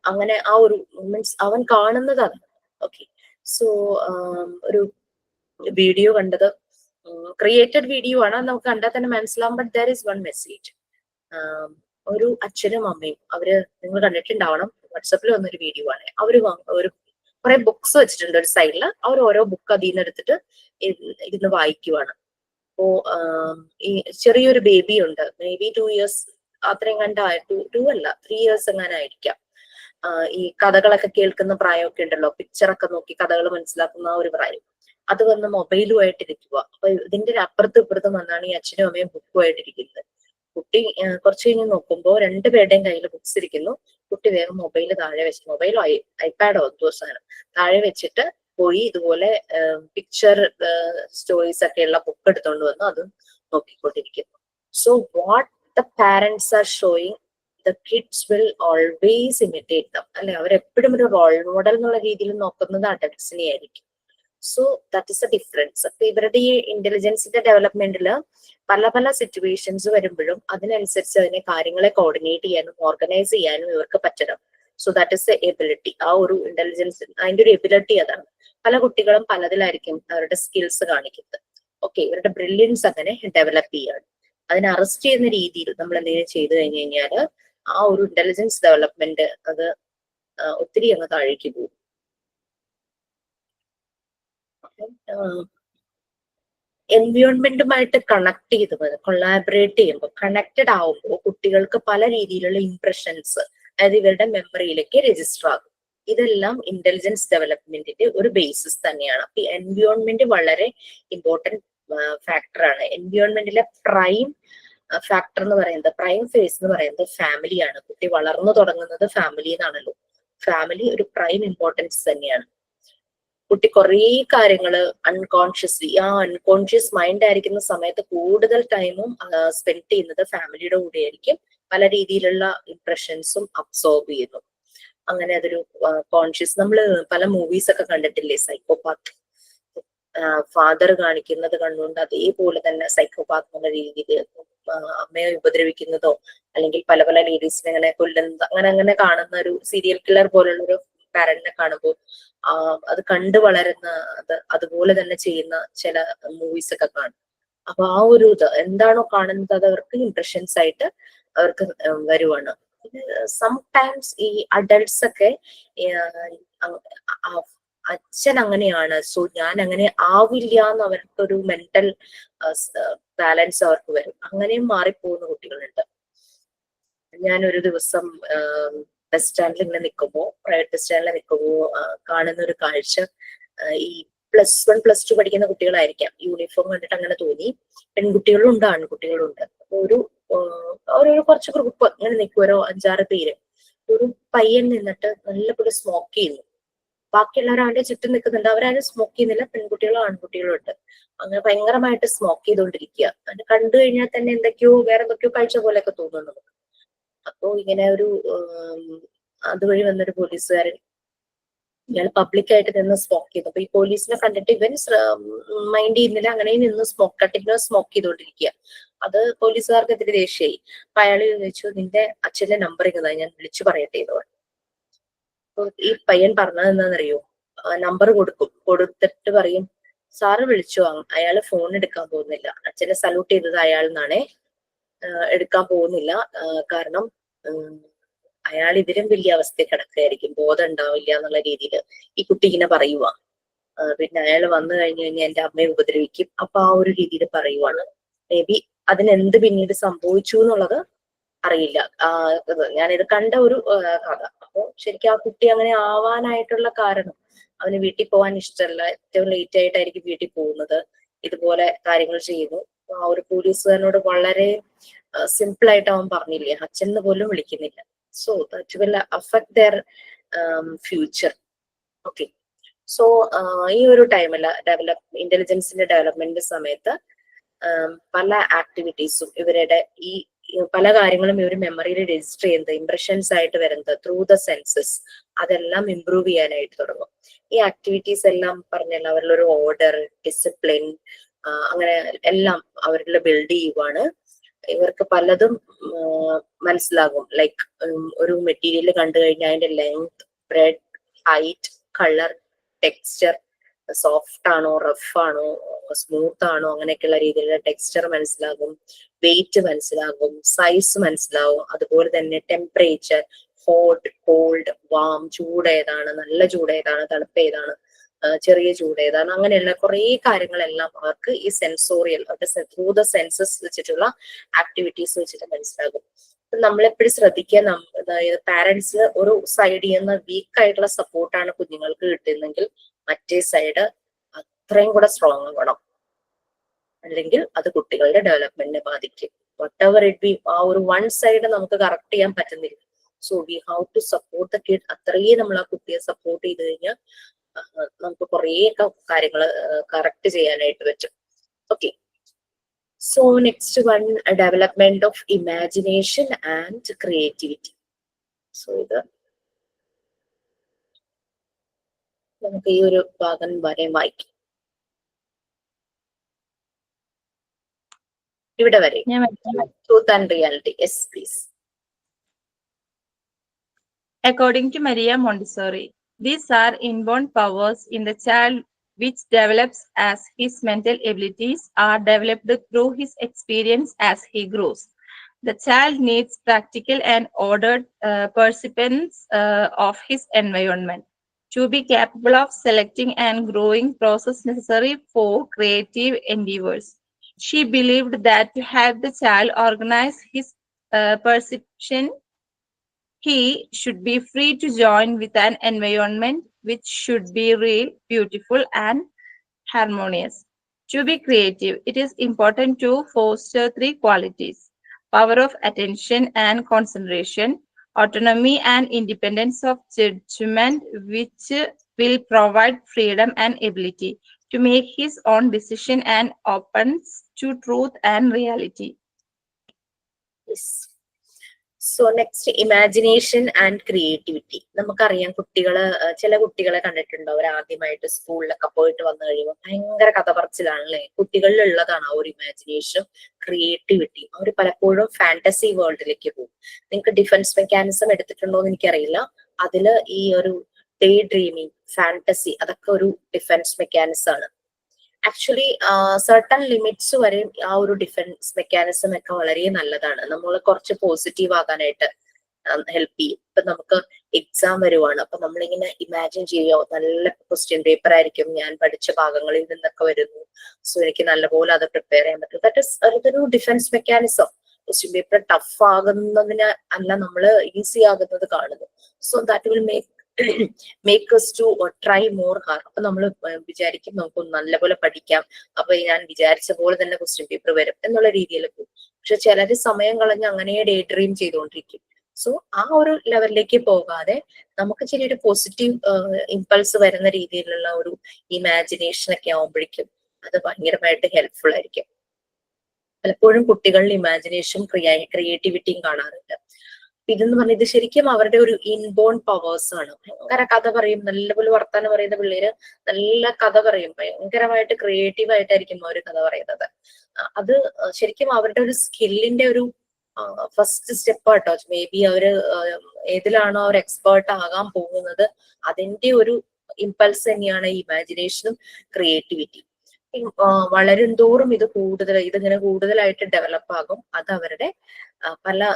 അങ്ങനെ ആ ഒരു മീൻസ് അവൻ കാണുന്നതാണ്. ഓക്കെ, സോ ഒരു വീഡിയോ കണ്ടത് ക്രിയേറ്റഡ് വീഡിയോ ആണ്, നമുക്ക് കണ്ടാൽ തന്നെ മനസ്സിലാവും. But there is one message. ഒരു അച്ഛനും അമ്മയും, അവര് നിങ്ങൾ കണ്ടിട്ടുണ്ടാവണം, വാട്സപ്പിൽ വന്നൊരു വീഡിയോ ആണ്. അവര് ഒരു കുറെ ബുക്സ് വെച്ചിട്ടുണ്ട് ഒരു സൈഡില്, അവർ ഓരോ ബുക്ക് അതിൽ നിന്ന് എടുത്തിട്ട് ഇരുന്ന് വായിക്കുവാണ്. അപ്പോ ഈ ചെറിയൊരു ബേബി ഉണ്ട്, മേ ബി 2 years അത്രയും കണ്ട, 2 അല്ല 3 years എങ്ങാനായിരിക്കാം. ഈ കഥകളൊക്കെ കേൾക്കുന്ന പ്രായമൊക്കെ ഉണ്ടല്ലോ, പിക്ചറൊക്കെ നോക്കി കഥകൾ മനസ്സിലാക്കുന്ന ആ ഒരു പ്രായം. അത് വന്ന് മൊബൈലുമായിട്ട് ഇരിക്കുക. അപ്പൊ ഇതിന്റെ അപ്പുറത്തും ഇപ്പുറത്തും വന്നാണ് ഈ അച്ഛനും അമ്മയും ബുക്കുമായിട്ടിരിക്കുന്നത്. കുട്ടി കുറച്ച് കഴിഞ്ഞ് നോക്കുമ്പോൾ രണ്ടുപേരുടെയും കയ്യിൽ ബുക്സ് ഇരിക്കുന്നു. കുട്ടി വേഗം മൊബൈൽ താഴെ വെച്ച്, മൊബൈലോ ഐപാഡോ എന്തോ സാധനം താഴെ വെച്ചിട്ട് പോയി ഇതുപോലെ പിക്ചർ സ്റ്റോറീസ് ഒക്കെയുള്ള ബുക്ക് എടുത്തോണ്ട് വന്നു അത് നോക്കിക്കൊണ്ടിരിക്കുന്നു. So what the parents are showing, the kids will always imitate them. അല്ലെ, അവരെപ്പോഴും ഒരു റോൾ മോഡൽ എന്നുള്ള രീതിയിൽ നോക്കുന്നത് അഡൽട്സിനെ ആയിരിക്കും. So that is A difference. അപ്പൊ ഇവരുടെ ഈ ഇന്റലിജൻസിന്റെ ഡെവലപ്മെന്റിൽ പല പല സിറ്റുവേഷൻസ് വരുമ്പോഴും അതിനനുസരിച്ച് അതിനെ കാര്യങ്ങളെ കോർഡിനേറ്റ് ചെയ്യാനും ഓർഗനൈസ് ചെയ്യാനും ഇവർക്ക് പറ്റണം. So that is A ability. ആ ഒരു ഇന്റലിജൻസ്, അതിന്റെ ഒരു എബിലിറ്റി അതാണ്. പല കുട്ടികളും പലതിലായിരിക്കും അവരുടെ സ്കിൽസ് കാണിക്കുന്നത്. ഓക്കെ, ഇവരുടെ ബ്രില്യൻസ് അങ്ങനെ ഡെവലപ്പ് ചെയ്യാണ്. അതിനെ അറസ്റ്റ് ചെയ്യുന്ന രീതിയിൽ നമ്മൾ എന്തെങ്കിലും ചെയ്തു കഴിഞ്ഞു കഴിഞ്ഞാൽ ആ ഒരു ഇന്റലിജൻസ് ഡെവലപ്മെന്റ് അത് ഒത്തിരി അങ്ങ് താഴേക്ക് പോകും. എൻവയോൺമെന്റുമായിട്ട് കണക്ട് ചെയ്ത് കൊളാബറേറ്റ് ചെയ്യുമ്പോൾ, കണക്റ്റഡ് ആവുമ്പോൾ കുട്ടികൾക്ക് പല രീതിയിലുള്ള ഇംപ്രഷൻസ്, അതായത് ഇവരുടെ മെമ്മറിയിലേക്ക് രജിസ്റ്റർ ആകും. ഇതെല്ലാം ഇന്റലിജൻസ് ഡെവലപ്മെന്റിന്റെ ഒരു ബേസിസ് തന്നെയാണ്. അപ്പൊ എൻവയോൺമെന്റ് വളരെ ഇമ്പോർട്ടന്റ് ഫാക്ടറാണ്. എൻവയോൺമെന്റിലെ പ്രൈം ഫാക്ടർ എന്ന് പറയുന്നത്, പ്രൈം ഫേസ് എന്ന് പറയുന്നത് ഫാമിലിയാണ്. കുട്ടി വളർന്നു തുടങ്ങുന്നത് ഫാമിലി എന്നാണല്ലോ. ഫാമിലി ഒരു പ്രൈം ഇമ്പോർട്ടൻസ് തന്നെയാണ്. കുട്ടി കുറേ കാര്യങ്ങള് അൺകോൺഷ്യസ്ലി ആ അൺകോൺഷ്യസ് മൈൻഡ് ആയിരിക്കുന്ന സമയത്ത് കൂടുതൽ ടൈമും സ്പെൻഡ് ചെയ്യുന്നത് ഫാമിലിയുടെ കൂടെ ആയിരിക്കും. പല രീതിയിലുള്ള ഇംപ്രഷൻസും അബ്സോർബ് ചെയ്യുന്നു. അങ്ങനെ അതൊരു കോൺഷ്യസ്, നമ്മള് പല മൂവീസ് ഒക്കെ കണ്ടിട്ടില്ലേ, സൈക്കോപാത്ത് ഫാദർ കാണിക്കുന്നത് കണ്ടുകൊണ്ട് അതേപോലെ തന്നെ സൈക്കോപാത്ത് എന്ന രീതിയിൽ അമ്മയെ ഉപദ്രവിക്കുന്നതോ അല്ലെങ്കിൽ പല പല ലേഡീസിനെ അങ്ങനെ കൊല്ലുന്നത് അങ്ങനെ കാണുന്ന ഒരു സീരിയൽ കില്ലർ പോലുള്ള ഒരു പാരന്റിനെ കാണുമ്പോൾ അത് കണ്ടു വളരുന്ന അതുപോലെ തന്നെ ചെയ്യുന്ന ചില മൂവീസ് ഒക്കെ കാണും. അപ്പൊ ആ ഒരു ഇത് എന്താണോ കാണുന്നത് അത് അവർക്ക് ഇംപ്രഷൻസ് ആയിട്ട് അവർക്ക് വരുവാണ്. സംടൈംസ് ഈ അഡൾട്ട്സ് ഒക്കെ അച്ഛൻ അങ്ങനെയാണ്, സോ ഞാൻ അങ്ങനെ ആവില്ല എന്ന് അവർക്കൊരു മെന്റൽ ബാലൻസ് അവർക്ക് വരും. അങ്ങനെയും മാറിപ്പോകുന്ന കുട്ടികളുണ്ട്. ഞാൻ ഒരു ദിവസം ബസ് സ്റ്റാൻഡിൽ ഇങ്ങനെ നിൽക്കുമ്പോ, പ്രൈവറ്റ് ബസ് സ്റ്റാൻഡിൽ നിൽക്കുമ്പോ കാണുന്ന ഒരു കാഴ്ച, ഈ +1 +2 പഠിക്കുന്ന കുട്ടികളായിരിക്കാം. യൂണിഫോം കണ്ടിട്ട് അങ്ങനെ തോന്നി. പെൺകുട്ടികളും ഉണ്ട് ആൺകുട്ടികളും ഉണ്ട്. അപ്പൊ ഒരു കുറച്ച് ഗ്രൂപ്പ് ഇങ്ങനെ നിൽക്കും, ഓരോ 5-6 പേര്. ഒരു പയ്യൻ നിന്നിട്ട് നല്ലപോലെ സ്മോക്ക് ചെയ്യുന്നു. ബാക്കിയുള്ളവർ അവന്റെ ചുറ്റും നിൽക്കുന്നുണ്ട്, അവരാരും സ്മോക്ക് ചെയ്യുന്നില്ല, പെൺകുട്ടികളും ആൺകുട്ടികളും ഉണ്ട്. അങ്ങനെ ഭയങ്കരമായിട്ട് സ്മോക്ക് ചെയ്തുകൊണ്ടിരിക്കുക. അത് കണ്ടു കഴിഞ്ഞാൽ തന്നെ വേറെ എന്തൊക്കെയോ കഴിച്ച പോലെയൊക്കെ തോന്നുന്നു നമുക്ക്. അപ്പോ ഇങ്ങനെ ഒരു അതുവഴി വന്നൊരു പോലീസുകാരൻ ഇയാൾ പബ്ലിക്കായിട്ട് നിന്ന് സ്മോക്ക് ചെയ്തു. അപ്പൊ ഈ പോലീസിനെ കണ്ടിട്ട് ഇവൻ മൈൻഡ് ചെയ്യുന്നില്ല, അങ്ങനെ നിന്ന് കണ്ടിന്യൂസ് സ്മോക്ക് ചെയ്തുകൊണ്ടിരിക്കുക. അത് പോലീസുകാർക്ക് എതിരെ ദേഷ്യമായി. അപ്പൊ അയാൾ ചോദിച്ചു, നിന്റെ അച്ഛന്റെ നമ്പർ ഇങ്ങതാ, ഞാൻ വിളിച്ചു പറയട്ടെ എന്ന് പറഞ്ഞു. അപ്പൊ ഈ പയ്യൻ പറഞ്ഞത് എന്താണെന്നറിയോ, നമ്പർ കൊടുത്തിട്ട് പറയും, സാറ് വിളിച്ചു. അയാള് ഫോൺ എടുക്കാൻ പോകുന്നില്ല. അച്ഛനെ സല്യൂട്ട് ചെയ്തത് അയാൾ നിന്നാണേ, എടുക്കാൻ പോകുന്നില്ല. കാരണം അയാൾ ഇതിലും വലിയ അവസ്ഥയിൽ കിടക്കുകയായിരിക്കും, ബോധം ഉണ്ടാവില്ല എന്നുള്ള രീതിയിൽ ഈ കുട്ടി ഇങ്ങനെ പറയുക. പിന്നെ അയാൾ വന്നു കഴിഞ്ഞു കഴിഞ്ഞാൽ എന്റെ അമ്മയെ ഉപദ്രവിക്കും. അപ്പൊ ആ ഒരു രീതിയിൽ പറയുവാണ്. മേ ബി അതിനെന്ത് പിന്നീട് സംഭവിച്ചു എന്നുള്ളത് അറിയില്ല. ഞാനിത് കണ്ട ഒരു കഥ. അപ്പൊ ശരിക്കും ആ കുട്ടി അങ്ങനെ ആവാനായിട്ടുള്ള കാരണം, അവന് വീട്ടിൽ പോകാൻ ഇഷ്ടമല്ല, ഏറ്റവും ലേറ്റ് ആയിട്ടായിരിക്കും വീട്ടിൽ പോകുന്നത്, ഇതുപോലെ കാര്യങ്ങൾ ചെയ്യുന്നു. ആ ഒരു പോലീസുകാരനോട് വളരെ സിമ്പിൾ ആയിട്ട് അവൻ പറഞ്ഞില്ലേ, അച്ഛന്ന് പോലും വിളിക്കുന്നില്ല. So that will affect their future. Okay, so ഈ ഒരു ടൈമില് ഇന്റലിജൻസിന്റെ ഡെവലപ്മെന്റ് സമയത്ത് പല ആക്ടിവിറ്റീസും ഇവരുടെ ഈ പല കാര്യങ്ങളും ഇവർ മെമ്മറിയിൽ രജിസ്റ്റർ ചെയ്യുന്നത്, ഇംപ്രഷൻസ് ആയിട്ട് വരുന്നത് ത്രൂ ദ സെൻസസ്, അതെല്ലാം ഇംപ്രൂവ് ചെയ്യാനായിട്ട് തുടങ്ങും. ഈ ആക്ടിവിറ്റീസ് എല്ലാം പറഞ്ഞാൽ അവരിലൊരു ഓർഡർ, ഡിസിപ്ലിൻ, അങ്ങനെ എല്ലാം അവരിൽ ബിൽഡ് ചെയ്യുവാണ്. ഇവർക്ക് പലതും മനസ്സിലാകും. ലൈക്ക് ഒരു മെറ്റീരിയൽ കണ്ടു കഴിഞ്ഞാൽ അതിന്റെ length, bread, height, colour, texture, soft ആണോ, റഫ് ആണോ, സ്മൂത്ത് ആണോ, അങ്ങനെയൊക്കെയുള്ള രീതിയിലുള്ള ടെക്സ്ചർ മനസ്സിലാകും, വെയിറ്റ് മനസ്സിലാകും, സൈസ് മനസ്സിലാവും. അതുപോലെ തന്നെ ടെമ്പറേച്ചർ, ഹോട്ട്, കോൾഡ്, വാം, ചൂട് ഏതാണ്, നല്ല ചൂട് ഏതാണ്, തണുപ്പ് ഏതാണ്, ചെറിയ ചൂട് ഏതാണ്, അങ്ങനെയുള്ള കുറെ കാര്യങ്ങളെല്ലാം അവർക്ക് ഈ സെൻസോറിയൽ, ത്രൂ ദ സെൻസസ് വെച്ചിട്ടുള്ള ആക്ടിവിറ്റീസ് വെച്ചിട്ട് മനസ്സിലാകും. നമ്മളെപ്പോഴും ശ്രദ്ധിക്കുക, അതായത് പാരന്റ്സ് ഒരു സൈഡിൽ നിന്ന് വീക്ക് ആയിട്ടുള്ള സപ്പോർട്ടാണ് കുഞ്ഞുങ്ങൾക്ക് കിട്ടുന്നെങ്കിൽ മറ്റേ സൈഡ് അത്രയും കൂടെ സ്ട്രോങ് ആവണം, അല്ലെങ്കിൽ അത് കുട്ടികളുടെ ഡെവലപ്മെന്റിനെ ബാധിക്കും. വട്ട് എവർ ഇറ്റ് ബി, ആ ഒരു വൺ സൈഡ് നമുക്ക് കറക്റ്റ് ചെയ്യാൻ പറ്റുന്നില്ല. So we have to support the kid. അത്രയും നമ്മൾ ആ കുട്ടിയെ സപ്പോർട്ട് ചെയ്ത് കഴിഞ്ഞാൽ നമുക്ക് കുറേയൊക്കെ കാര്യങ്ങൾ കറക്റ്റ് ചെയ്യാനായിട്ട് പറ്റും. Okay, so next one, development of imagination and creativity. So ഇത് നമുക്ക് ഈ ഒരു ഭാഗം വരെ വായിക്കാം. ഇവിടെ വരെ truth and reality. Yes please. According to Maria Montessori, these are inborn powers in the child which develops as his mental abilities are developed through his experience as he grows. The child needs practical and ordered perceptions of his environment to be capable of selecting and growing process necessary for creative endeavors. She believed that to help the child organize his perception, he should be free to join with an environment which should be real, beautiful, and harmonious. To be creative, it is important to foster 3 qualities: power of attention and concentration, autonomy and independence of judgment, which will provide freedom and ability to make his own decision and opens to truth and reality. So next imagination and creativity. നമുക്കറിയാം കുട്ടികള് ചില കുട്ടികളെ കണ്ടിട്ടുണ്ടോ, അവർ ആദ്യമായിട്ട് സ്കൂളിലൊക്കെ പോയിട്ട് വന്നു കഴിയുമ്പോൾ ഭയങ്കര കഥ പറച്ചിലാണല്ലേ. കുട്ടികളിൽ ഉള്ളതാണ് ആ ഒരു ഇമാജിനേഷൻ, ക്രിയേറ്റിവിറ്റി. അവർ പലപ്പോഴും ഫാന്റസി വേൾഡിലേക്ക് പോകും. നിങ്ങൾക്ക് ഡിഫൻസ് മെക്കാനിസം എടുത്തിട്ടുണ്ടോ എന്ന് എനിക്കറിയില്ല. അതില് ഈ ഒരു ഡേ ഡ്രീമിങ്, ഫാന്റസി, അതൊക്കെ ഒരു ഡിഫൻസ് മെക്കാനിസം ആണ്. ആക്ച്വലി സർട്ടൺ ലിമിറ്റ്സ് വരെ ആ ഒരു ഡിഫൻസ് മെക്കാനിസം ഒക്കെ വളരെ നല്ലതാണ്. നമ്മൾ കുറച്ച് പോസിറ്റീവ് ആകാനായിട്ട് ഹെൽപ്പ് ചെയ്യും. ഇപ്പൊ നമുക്ക് എക്സാം വരുവാണ്, അപ്പൊ നമ്മളിങ്ങനെ ഇമാജിൻ ചെയ്യോ, നല്ല ക്വസ്റ്റ്യൻ പേപ്പർ ആയിരിക്കും, ഞാൻ പഠിച്ച ഭാഗങ്ങളിൽ നിന്നൊക്കെ വരുന്നു, സോ എനിക്ക് നല്ലപോലെ അത് പ്രിപ്പയർ ചെയ്യാൻ പറ്റും. ദാറ്റ് ഇസ് അതൊരു defence mechanism. Question paper tough ആകുന്നതിന് അല്ല, നമ്മൾ ഈസി ആകുന്നത് കാണുന്നു. So that will make us to try more hard. അപ്പൊ നമ്മൾ വിചാരിക്കും നമുക്ക് നല്ലപോലെ പഠിക്കാം, അപ്പൊ ഞാൻ വിചാരിച്ച പോലെ തന്നെ ക്വസ്റ്റ്യൻ പേപ്പർ വരും എന്നുള്ള രീതിയിൽ പോകും. പക്ഷെ ചിലര് സമയം കളഞ്ഞ് അങ്ങനെ ഡേ ഡ്രീം ചെയ്തുകൊണ്ടിരിക്കും. സോ ആ ഒരു ലെവലിലേക്ക് പോകാതെ നമുക്ക് ചെറിയൊരു പോസിറ്റീവ് ഇമ്പൾസ് വരുന്ന രീതിയിലുള്ള ഒരു ഇമാജിനേഷൻ ഒക്കെ ആവുമ്പോഴേക്കും അത് ഭയങ്കരമായിട്ട് ഹെൽപ്ഫുൾ ആയിരിക്കും. പലപ്പോഴും കുട്ടികളിൽ ഇമാജിനേഷൻ ക്രിയേറ്റിവിറ്റിയും കാണാറുണ്ട്. ഇതെന്ന് പറഞ്ഞാൽ ഇത് ശരിക്കും അവരുടെ ഒരു ഇൻബോൺ പവേഴ്സ് ആണ്. ഭയങ്കര കഥ പറയും, നല്ലപോലെ വർത്താനം പറയുന്ന പിള്ളേര് നല്ല കഥ പറയും, ഭയങ്കരമായിട്ട് ക്രിയേറ്റീവ് ആയിട്ടായിരിക്കും അവർ കഥ പറയുന്നത്. അത് ശരിക്കും അവരുടെ ഒരു സ്കില്ലിന്റെ ഒരു ഫസ്റ്റ് സ്റ്റെപ്പ് ആട്ടോ. മേ ബി അവര് ഏതിലാണോ അവർ എക്സ്പേർട്ട് ആകാൻ പോകുന്നത് അതിന്റെ ഒരു ഇമ്പൾസ് തന്നെയാണ് ഇമാജിനേഷനും ക്രിയേറ്റിവിറ്റി. വളരും തോറും ഇതിങ്ങനെ കൂടുതലായിട്ട് ഡെവലപ്പ് ആകും. അത് അവരുടെ പല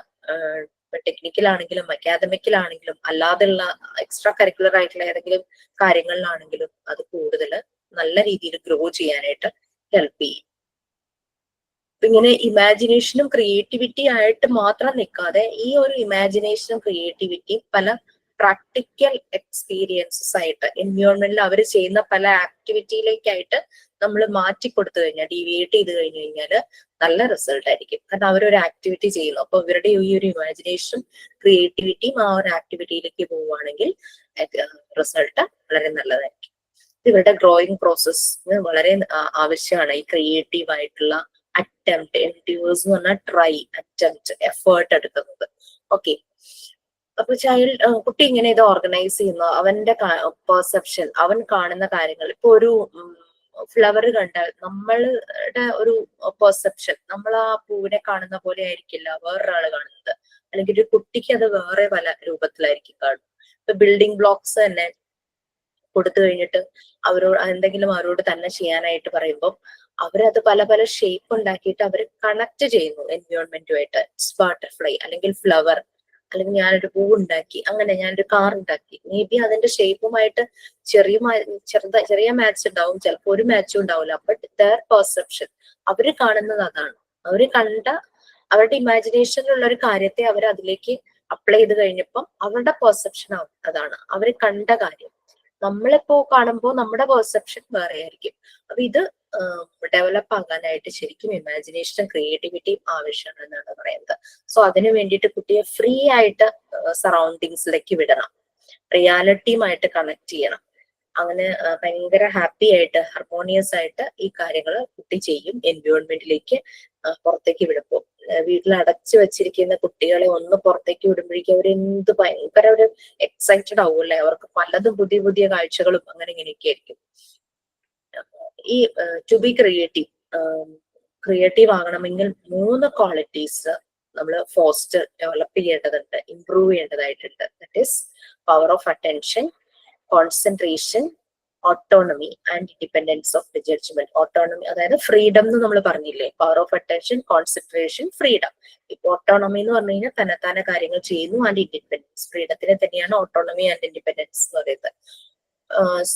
ടെക്നിക്കലാണെങ്കിലും അക്കാദമിക്കലാണെങ്കിലും അല്ലാതെയുള്ള എക്സ്ട്രാ കരിക്കുലർ ആയിട്ടുള്ള ഏതെങ്കിലും കാര്യങ്ങളിലാണെങ്കിലും അത് കൂടുതൽ നല്ല രീതിയിൽ ഗ്രോ ചെയ്യാനായിട്ട് ഹെൽപ്പ് ചെയ്യും. ഇങ്ങനെ ഇമാജിനേഷനും ക്രിയേറ്റിവിറ്റി ആയിട്ട് മാത്രം നിൽക്കാതെ ഈ ഒരു ഇമാജിനേഷനും ക്രിയേറ്റിവിറ്റിയും പല പ്രാക്ടിക്കൽ എക്സ്പീരിയൻസസ് ആയിട്ട് എൻവയോൺമെന്റിൽ അവർ ചെയ്യുന്ന പല ആക്ടിവിറ്റിയിലേക്കായിട്ട് നമ്മൾ മാറ്റി കൊടുത്തു കഴിഞ്ഞാൽ, ഡീവിയേറ്റ് ചെയ്ത് കഴിഞ്ഞു കഴിഞ്ഞാൽ നല്ല റിസൾട്ട് ആയിരിക്കും. കാരണം അവരൊരു ആക്ടിവിറ്റി ചെയ്യുന്നു, അപ്പൊ ഇവരുടെ ഈ ഒരു ഇമാജിനേഷനും ക്രിയേറ്റിവിറ്റിയും ആ ഒരു ആക്ടിവിറ്റിയിലേക്ക് പോവുകയാണെങ്കിൽ റിസൾട്ട് വളരെ നല്ലതായിരിക്കും. ഇവരുടെ ഗ്രോയിങ് പ്രോസസ്സിന് വളരെ ആവശ്യമാണ് ഈ ക്രിയേറ്റീവ് ആയിട്ടുള്ള അറ്റംപ്റ്റ്. എൻഡ്യൂവേഴ്സ് എന്ന് പറഞ്ഞാൽ ട്രൈ, അറ്റംപ്റ്റ്, എഫേർട്ട് എടുക്കുന്നത്. ഓക്കെ, അപ്പൊ കുട്ടി ഇങ്ങനെ ഇത് ഓർഗനൈസ് ചെയ്യുന്നു, അവന്റെ പെർസെപ്ഷൻ, അവൻ കാണുന്ന കാര്യങ്ങൾ. ഇപ്പൊ ഒരു ഫ്ലവർ കണ്ടാൽ നമ്മളുടെ ഒരു പെർസെപ്ഷൻ, നമ്മൾ ആ പൂവിനെ കാണുന്ന പോലെ ആയിരിക്കില്ല വേറൊരാള് കാണുന്നത്, അല്ലെങ്കിൽ ഒരു കുട്ടിക്ക് അത് വേറെ പല രൂപത്തിലായിരിക്കും കാണും. ഇപ്പൊ ബിൽഡിംഗ് ബ്ലോക്സ് തന്നെ കൊടുത്തു കഴിഞ്ഞിട്ട് അവരോട് തന്നെ ചെയ്യാനായിട്ട് പറയുമ്പോൾ അവരത് പല പല ഷേപ്പ് ഉണ്ടാക്കിയിട്ട് അവർ കണക്ട് ചെയ്യുന്നു എൻവയോൺമെന്റുമായിട്ട്. ബട്ടർഫ്ലൈ അല്ലെങ്കിൽ ഫ്ലവർ, അല്ലെങ്കിൽ ഞാനൊരു പൂ ഉണ്ടാക്കി, അങ്ങനെ ഞാനൊരു കാർ ഉണ്ടാക്കി. മേ ബി അതിന്റെ ഷേപ്പുമായിട്ട് ചെറിയ മാച്ച് ഉണ്ടാവും, ചിലപ്പോൾ ഒരു മാച്ചും ഉണ്ടാവില്ല. ബട്ട് ദർ പെർസെപ്ഷൻ, അവര് കാണുന്നത് അതാണ്. അവരുടെ ഇമാജിനേഷനിലുള്ള ഒരു കാര്യത്തെ അവർ അതിലേക്ക് അപ്ലൈ ചെയ്ത് കഴിഞ്ഞപ്പം അവരുടെ പെർസെപ്ഷൻ അതാണ്, അവര് കണ്ട കാര്യം. നമ്മളിപ്പോ കാണുമ്പോൾ നമ്മുടെ പെർസെപ്ഷൻ വേറെ ആയിരിക്കും. അപ്പൊ ഇത് ഡെവലപ്പ് ആകാനായിട്ട് ശരിക്കും ഇമാജിനേഷനും ക്രിയേറ്റിവിറ്റിയും ആവശ്യമാണ് എന്നാണ് പറയുന്നത്. സോ അതിനു വേണ്ടിയിട്ട് കുട്ടിയെ ഫ്രീ ആയിട്ട് സറൗണ്ടിങ്സിലേക്ക് വിടണം, റിയാലിറ്റിയുമായിട്ട് കണക്ട് ചെയ്യണം. അങ്ങനെ ഭയങ്കര ഹാപ്പി ആയിട്ട് ഹാർമോണിയസ് ആയിട്ട് ഈ കാര്യങ്ങൾ കുട്ടി ചെയ്യും. എൻവയോൺമെന്റിലേക്ക് പുറത്തേക്ക് വിടുമ്പോൾ വീട്ടിൽ അടച്ചു വെച്ചിരിക്കുന്ന കുട്ടികളെ ഒന്ന് പുറത്തേക്ക് വിടുമ്പോഴേക്കും അവരെന്ത് ഭയങ്കര ഒരു എക്സൈറ്റഡ് ആവുമല്ലേ. അവർക്ക് പലതും പുതിയ പുതിയ കാഴ്ചകളും അങ്ങനെ ഇങ്ങനെയൊക്കെ ആയിരിക്കും. ഈ ടു ബി ക്രിയേറ്റീവ് ആകണമെങ്കിൽ 3 ക്വാളിറ്റീസ് നമ്മൾ ഡെവലപ്പ് ചെയ്യേണ്ടതുണ്ട്, ഇംപ്രൂവ് ചെയ്യേണ്ടതായിട്ടുണ്ട്. That is power of attention, concentration, autonomy and independence of the judgement. Autonomy അതായത് ഫ്രീഡം എന്ന് നമ്മൾ പറഞ്ഞില്ലേ, power of attention, concentration, freedom. ഇപ്പൊ ഓട്ടോണമി എന്ന് പറഞ്ഞു കഴിഞ്ഞാൽ തന്നെത്താനെ കാര്യങ്ങൾ ചെയ്യുന്നു, ആൻഡ് ഇൻഡിപെൻഡൻസ്, ഫ്രീഡത്തിനെ തന്നെയാണ് ഓട്ടോണമി ആൻഡ് ഇൻഡിപെൻഡൻസ് എന്ന് പറയുന്നത്.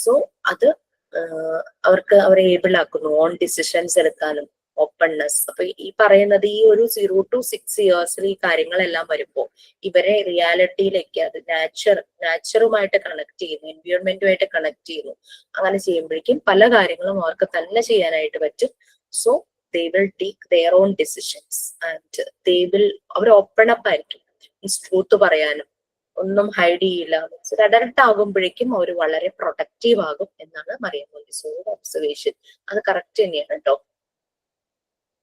സോ അത് അവരെ ഏബിൾ ആക്കുന്നു ഓൺ ഡിസിഷൻസ് എടുക്കാനും, ഓപ്പൺനെസ്. അപ്പൊ ഈ പറയുന്നത് ഈ ഒരു 0 to 6 ഇയേഴ്സിൽ ഈ കാര്യങ്ങളെല്ലാം വരുമ്പോൾ ഇവരെ റിയാലിറ്റിയിലേക്ക്, അത് നാച്ചുറുമായിട്ട് കണക്ട് ചെയ്യുന്നു, എൻവയോൺമെന്റുമായിട്ട് കണക്ട് ചെയ്യുന്നു. അങ്ങനെ ചെയ്യുമ്പോഴേക്കും പല കാര്യങ്ങളും അവർക്ക് തന്നെ ചെയ്യാനായിട്ട് പറ്റും. So they will take their own decisions and അവർ ഓപ്പൺ അപ്പ് ആയിരിക്കും. ട്രൂത്ത് പറയാനും ഒന്നും ഹൈഡ് ചെയ്യില്ല. ഒരു അഡൽട്ട് ആകുമ്പോഴേക്കും അവർ വളരെ പ്രൊട്ടക്റ്റീവ് ആകും എന്നാണ് മറിയ മോണ്ടിസോറിയുടെ ഒബ്സർവേഷൻ. അത് കറക്റ്റ് തന്നെയാണ് കേട്ടോ.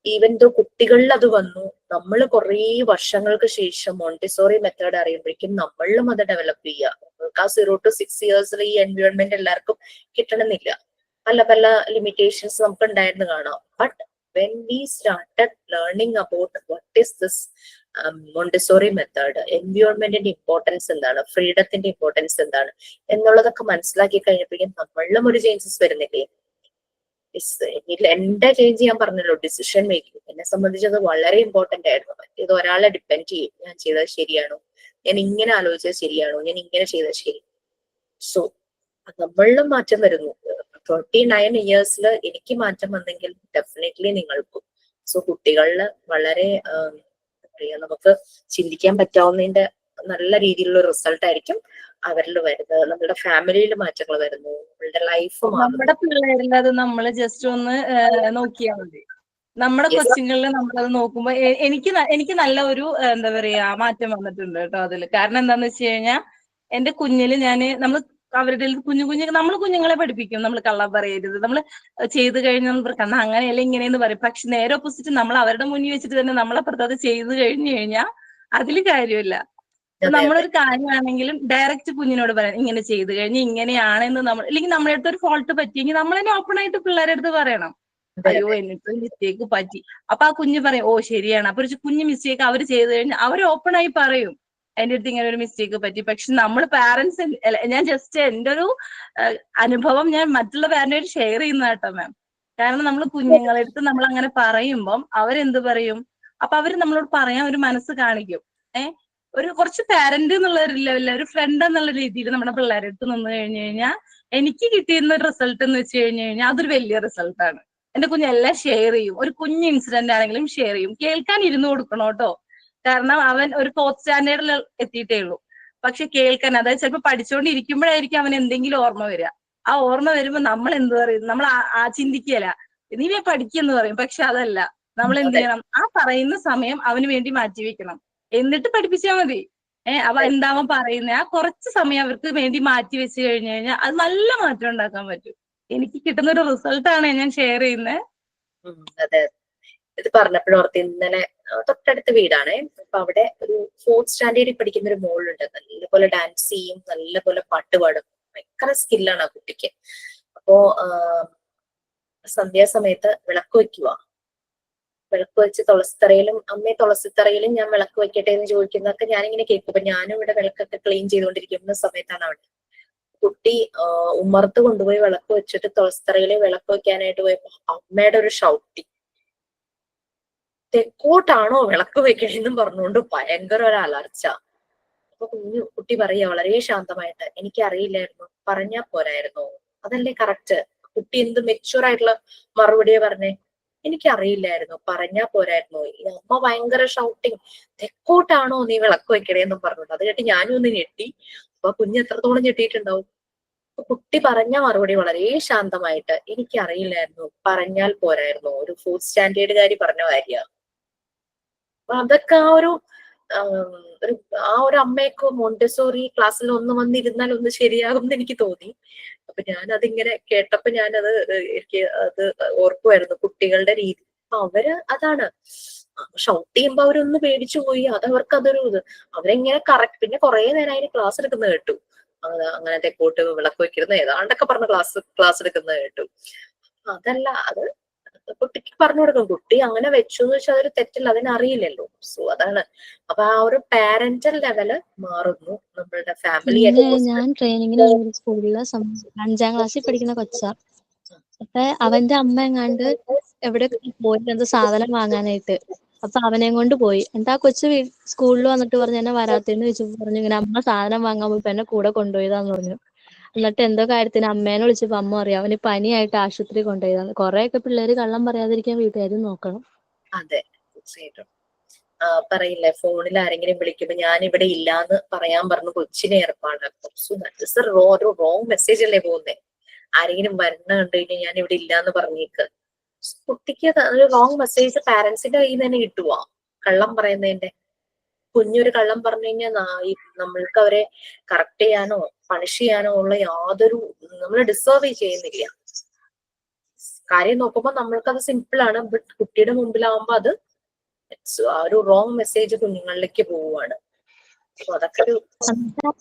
ഈവൻ ദോ കുട്ടികളിൽ അത് വന്നു, നമ്മൾ കുറേ വർഷങ്ങൾക്ക് ശേഷം മോണ്ടിസോറി മെത്തേഡ് അറിയുമ്പോഴേക്കും നമ്മളിലും അത് ഡെവലപ്പ് ചെയ്യുക. നമുക്ക് ആ 0 to 6 years ഈ എൻവയോൺമെന്റ് എല്ലാവർക്കും കിട്ടണമെന്നില്ല, പല പല ലിമിറ്റേഷൻസ് നമുക്ക് ഉണ്ടായിരുന്നു കാണാം. But when we started learning about what is this Montessori method, എൻവയോൺമെന്റിന്റെ ഇമ്പോർട്ടൻസ് എന്താണ്, ഫ്രീഡത്തിന്റെ ഇമ്പോർട്ടൻസ് എന്താണ് എന്നുള്ളതൊക്കെ മനസ്സിലാക്കി കഴിഞ്ഞപ്പോഴേക്കും നമ്മളിലും ഒരു ചേഞ്ചസ് വരുന്നില്ലേ. എന്റെ ചേഞ്ച് ഞാൻ പറഞ്ഞല്ലോ, ഡിസിഷൻ മേക്കിംഗ് എന്നെ സംബന്ധിച്ചത് വളരെ ഇമ്പോർട്ടന്റ് ആയിരുന്നു. ഇത് ഒരാളെ ഡിപ്പെൻഡ് ചെയ്യും, ഞാൻ ചെയ്തത് ശരിയാണോ, ഞാൻ ഇങ്ങനെ ആലോചിച്ചത് ശരിയാണോ, ഞാൻ ഇങ്ങനെ ചെയ്തത് ശരി. സോ നമ്മളിലും മാറ്റം വരുന്നു. 39 years എനിക്ക് മാറ്റം വന്നെങ്കിൽ ഡെഫിനറ്റ്ലി നിങ്ങൾക്കും. സോ കുട്ടികളില് വളരെ പറയാ നമുക്ക് ചിന്തിക്കാൻ പറ്റാവുന്നതിന്റെ നല്ല രീതിയിലുള്ള റിസൾട്ട് ആയിരിക്കും അവരിൽ വരുന്നത്. നമ്മുടെ ഫാമിലിയിൽ മാറ്റങ്ങൾ വരുന്നു, നമ്മളുടെ ലൈഫ് നമ്മുടെ പിള്ളേരിൽ അത് നമ്മൾ ജസ്റ്റ് ഒന്ന് നോക്കിയാൽ മതി. നമ്മുടെ കൊച്ചുങ്ങളിൽ നമ്മളത് നോക്കുമ്പോ എനിക്ക് നല്ല ഒരു എന്താ പറയാ മാറ്റം വന്നിട്ടുണ്ട് കേട്ടോ അതില്. കാരണം എന്താന്ന് വെച്ച് കഴിഞ്ഞാൽ എന്റെ കുഞ്ഞില് നമ്മൾ അവരുടെ നമ്മൾ കുഞ്ഞുങ്ങളെ പഠിപ്പിക്കും, നമ്മൾ കള്ളം പറയരുത്, നമ്മൾ ചെയ്തു കഴിഞ്ഞാൽ കാരണം അങ്ങനെയല്ല ഇങ്ങനെയെന്ന് പറയും. പക്ഷെ നേരെ ഓപ്പോസിറ്റ് നമ്മൾ അവരുടെ മുന്നിൽ വെച്ചിട്ട് തന്നെ നമ്മളപ്പുറത്ത് അത് ചെയ്തു കഴിഞ്ഞു കഴിഞ്ഞാൽ അതില് കാര്യമില്ല. നമ്മളൊരു കാര്യമാണെങ്കിലും ഡയറക്റ്റ് കുഞ്ഞിനോട് പറയാം, ഇങ്ങനെ ചെയ്തു കഴിഞ്ഞ് ഇങ്ങനെയാണെന്ന് നമ്മൾ, അല്ലെങ്കിൽ നമ്മുടെ അടുത്ത് ഒരു ഫോൾട്ട് പറ്റിയെങ്കിൽ നമ്മൾ തന്നെ ഓപ്പൺ ആയിട്ട് പിള്ളേരുടെ അടുത്ത് പറയണം, അയ്യോ എനിക്ക് മിസ്റ്റേക്ക് പറ്റി. അപ്പൊ ആ കുഞ്ഞ് പറയും, ഓ ശരിയാണ്. അപ്പൊ ഒരു കുഞ്ഞ് മിസ്റ്റേക്ക് അവർ ചെയ്തു കഴിഞ്ഞാൽ അവർ ഓപ്പൺ ആയി പറയും, എന്റെ അടുത്ത് ഇങ്ങനെ ഒരു മിസ്റ്റേക്ക് പറ്റി. പക്ഷെ നമ്മൾ പാരന്റ്സ്, ഞാൻ ജസ്റ്റ് എന്റെ ഒരു അനുഭവം ഞാൻ മറ്റുള്ള പാരന്റായിട്ട് ഷെയർ ചെയ്യുന്ന കേട്ടോ മാം. കാരണം നമ്മൾ കുഞ്ഞുങ്ങളെ അടുത്ത് നമ്മൾ അങ്ങനെ പറയുമ്പം അവരെന്ത് പറയും, അപ്പൊ അവര് നമ്മളോട് പറയാൻ ഒരു മനസ്സ് കാണിക്കും. ഒരു കുറച്ച് പാരന്റ് എന്നുള്ള ഒരു ലെവലിൽ, ഒരു ഫ്രണ്ട് എന്നുള്ള രീതിയിൽ നമ്മുടെ പിള്ളേരെ അടുത്ത് നിന്ന് കഴിഞ്ഞു കഴിഞ്ഞാൽ എനിക്ക് കിട്ടിയിരുന്ന ഒരു റിസൾട്ട് എന്ന് വെച്ച് കഴിഞ്ഞു കഴിഞ്ഞാൽ അതൊരു വലിയ റിസൾട്ടാണ്. എന്റെ കുഞ്ഞെല്ലാം ഷെയർ ചെയ്യും, ഒരു കുഞ്ഞ് ഇൻസിഡന്റ് ആണെങ്കിലും ഷെയർ ചെയ്യും. കേൾക്കാൻ ഇരുന്ന് കൊടുക്കണം കേട്ടോ, കാരണം അവൻ ഒരു 4th സ്റ്റാൻഡേർഡിൽ എത്തിയിട്ടേ ഉള്ളൂ. പക്ഷെ കേൾക്കാൻ, അതായത് ചിലപ്പോൾ പഠിച്ചുകൊണ്ടിരിക്കുമ്പോഴായിരിക്കും അവൻ എന്തെങ്കിലും ഓർമ്മ വരിക. ആ ഓർമ്മ വരുമ്പോ നമ്മൾ എന്ത് പറയും, നമ്മൾ ചിന്തിക്കല, നീ പഠിക്കെന്ന് പറയും. പക്ഷെ അതല്ല, നമ്മൾ എന്ത് ചെയ്യണം, ആ പറയുന്ന സമയം അവന് വേണ്ടി മാറ്റിവെക്കണം, എന്നിട്ട് പഠിപ്പിച്ചാൽ മതി. അവ എന്താവൻ പറയുന്നത്, ആ കുറച്ച് സമയം അവർക്ക് വേണ്ടി മാറ്റി വെച്ച് കഴിഞ്ഞു കഴിഞ്ഞാൽ അത് നല്ല മാറ്റം ഉണ്ടാക്കാൻ പറ്റും. എനിക്ക് കിട്ടുന്ന ഒരു റിസൾട്ടാണ് ഞാൻ ഷെയർ ചെയ്യുന്നത്. അതെ, ഇത് പറഞ്ഞപ്പോഴോർത്ത് ഇന്നലെ തൊട്ടടുത്ത വീടാണ്. അപ്പൊ അവിടെ ഒരു 4th സ്റ്റാൻഡേർഡിൽ പഠിക്കുന്ന ഒരു മോളുണ്ട്. നല്ലപോലെ ഡാൻസ് ചെയ്യും, നല്ലപോലെ പാട്ട് പാടും, ഭയങ്കര സ്കില്ലാണ് ആ കുട്ടിക്ക്. അപ്പോ സന്ധ്യാസമയത്ത് വിളക്ക് വെക്കുക, വിളക്ക് വെച്ച് തുളസിത്തറയിലും, അമ്മയെ തുളസിത്തറയിലും ഞാൻ വിളക്ക് വെക്കട്ടെ എന്ന് ചോദിക്കുന്നതൊക്കെ ഞാനിങ്ങനെ കേൾക്കും. അപ്പൊ ഞാനും ഇവിടെ വിളക്കൊക്കെ ക്ലീൻ ചെയ്തുകൊണ്ടിരിക്കുന്ന സമയത്താണ് അവിടെ കുട്ടി ഉമ്മർത്ത് കൊണ്ടുപോയി വിളക്ക് വെച്ചിട്ട് തുളസിത്തറയില് വിളക്ക് വെക്കാനായിട്ട് പോയപ്പോ അമ്മയുടെ ഒരു ഷൗട്ടിങ്, തെക്കോട്ടാണോ വിളക്ക് വെക്കണെന്നും പറഞ്ഞുകൊണ്ട് ഭയങ്കര ഒരു അലർച്ച. അപ്പൊ കുട്ടി പറയുക വളരെ ശാന്തമായിട്ട്, എനിക്കറിയില്ലായിരുന്നു, പറഞ്ഞാ പോരായിരുന്നോ. അതല്ലേ കറക്റ്റ്. കുട്ടി എന്ത് മെച്യൂർ ആയിട്ടുള്ള മറുപടിയെ പറഞ്ഞേ, എനിക്കറിയില്ലായിരുന്നു, പറഞ്ഞാ പോരായിരുന്നോ. ഈ അമ്മ ഭയങ്കര ഷൗട്ടിങ്, തെക്കോട്ടാണോ നീ വിളക്ക് വെക്കണേന്നും പറഞ്ഞോണ്ട്. അത് കേട്ട് ഞാനും ഒന്ന് ഞെട്ടി. അപ്പൊ കുഞ്ഞ് എത്രത്തോളം ഞെട്ടിയിട്ടുണ്ടാവും. കുട്ടി പറഞ്ഞ മറുപടി വളരെ ശാന്തമായിട്ട്, എനിക്കറിയില്ലായിരുന്നു, പറഞ്ഞാൽ പോരായിരുന്നോ. ഒരു 4th സ്റ്റാൻഡേർഡുകാരി പറഞ്ഞ കാര്യമാണ്. അപ്പൊ അതൊക്കെ ആ ഒരു അമ്മയൊക്കെ മോണ്ടിസോറി ക്ലാസ്സിൽ ഒന്ന് വന്നിരുന്നാൽ ഒന്ന് ശരിയാകും എന്ന് എനിക്ക് തോന്നി. അപ്പൊ ഞാൻ അതിങ്ങനെ കേട്ടപ്പോ എനിക്ക് അത് ഓർക്കുമായിരുന്നു, കുട്ടികളുടെ രീതി. അവര് അതാണ് ഷൗട്ട് ചെയ്യുമ്പോ അവരൊന്ന് പേടിച്ചു പോയി. അതവർക്ക് അതൊരു ഇത്, അവരെങ്ങനെ കറക്റ്റ്. പിന്നെ കുറെ നേരം ക്ലാസ് എടുക്കുന്നത് കേട്ടു, അങ്ങനെ തെക്കോട്ട് വിളക്ക് വെക്കരുത് ഏതാണ്ടൊക്കെ പറഞ്ഞ് ക്ലാസ് എടുക്കുന്നത് കേട്ടു. അതല്ല, അത് കുട്ടിക്ക് പറഞ്ഞു കൊടുക്കും. കുട്ടി അങ്ങനെ വെച്ചു എന്ന് വെച്ചാൽ അതൊരു തെറ്റല്ല, അതിനറിയില്ലല്ലോ. സോ അതാണ്. അപ്പൊ ആ ഒരു പാരന്റൽ ലെവല് മാറുന്നു നമ്മളുടെ ഫാമിലി. ഞാൻ ട്രെയിനിങ്ങിന് ഒരു സ്കൂളില് 5ാം ക്ലാസ്സിൽ പഠിക്കുന്ന കൊച്ചാ. അപ്പൊ അവന്റെ അമ്മ എങ്ങാണ്ട് എവിടെ പോയിട്ട് എന്ത് സാധനം വാങ്ങാനായിട്ട്, അപ്പൊ അവനെയും കൊണ്ട് പോയി. എന്നിട്ട് ആ കൊച്ചു സ്കൂളിൽ വന്നിട്ട് പറഞ്ഞു, എന്നെ വരാത്തേന്ന് വെച്ച് പറഞ്ഞു, ഇങ്ങനെ അമ്മ സാധനം വാങ്ങാൻ പോയി എന്നെ കൂടെ കൊണ്ടുപോയതാന്ന് പറഞ്ഞു. എന്നിട്ട് എന്തോ കാര്യത്തിന് അമ്മേനെ വിളിച്ചപ്പോ അമ്മ അറിയാം അവന് പനിയായിട്ട് ആശുപത്രി കൊണ്ടുപോയതാണ്. കുറെയൊക്കെ പിള്ളേര് കള്ളം പറയാതിരിക്കാൻ വീട്ടുകാരും നോക്കണം. അതെ, തീർച്ചയായിട്ടും. പറയില്ലേ, ഫോണിൽ ആരെങ്കിലും വിളിക്കുമ്പോ ഞാൻ ഇവിടെ ഇല്ലാന്ന് പറയാൻ പറഞ്ഞു കൊച്ചിനെ ഏർപ്പാട്. ഒരു റോങ് മെസ്സേജ് അല്ലേ പോകുന്നേ. ആരെങ്കിലും വരണ കണ്ടു കഴിഞ്ഞാൽ ഞാൻ ഇവിടെ ഇല്ലാന്ന് പറഞ്ഞേക്ക്. കുട്ടിക്ക് ഒരു റോങ് മെസ്സേജ് പാരന്റ്സിന്റെ കയ്യിൽ നിന്ന് തന്നെ കിട്ടുവാ, കള്ളം പറയുന്നതിന്റെ. കുഞ്ഞൊരു കള്ളം പറഞ്ഞു കഴിഞ്ഞാൽ നമ്മൾക്ക് അവരെ കറക്റ്റ് ചെയ്യാനോ പണിഷ് ചെയ്യാനോ ഉള്ള യാതൊരു നമ്മൾ ഡിസേർവ് ചെയ്യുന്നില്ല. കാര്യം നോക്കുമ്പോ നമ്മൾക്കത് സിമ്പിൾ ആണ്. ബട്ട് കുട്ടിയുടെ മുമ്പിലാവുമ്പോ അത് ഒരു റോങ് മെസ്സേജ് കുഞ്ഞുങ്ങളിലേക്ക് പോവുകയാണ്. അപ്പൊ അതൊക്കെ ഒരു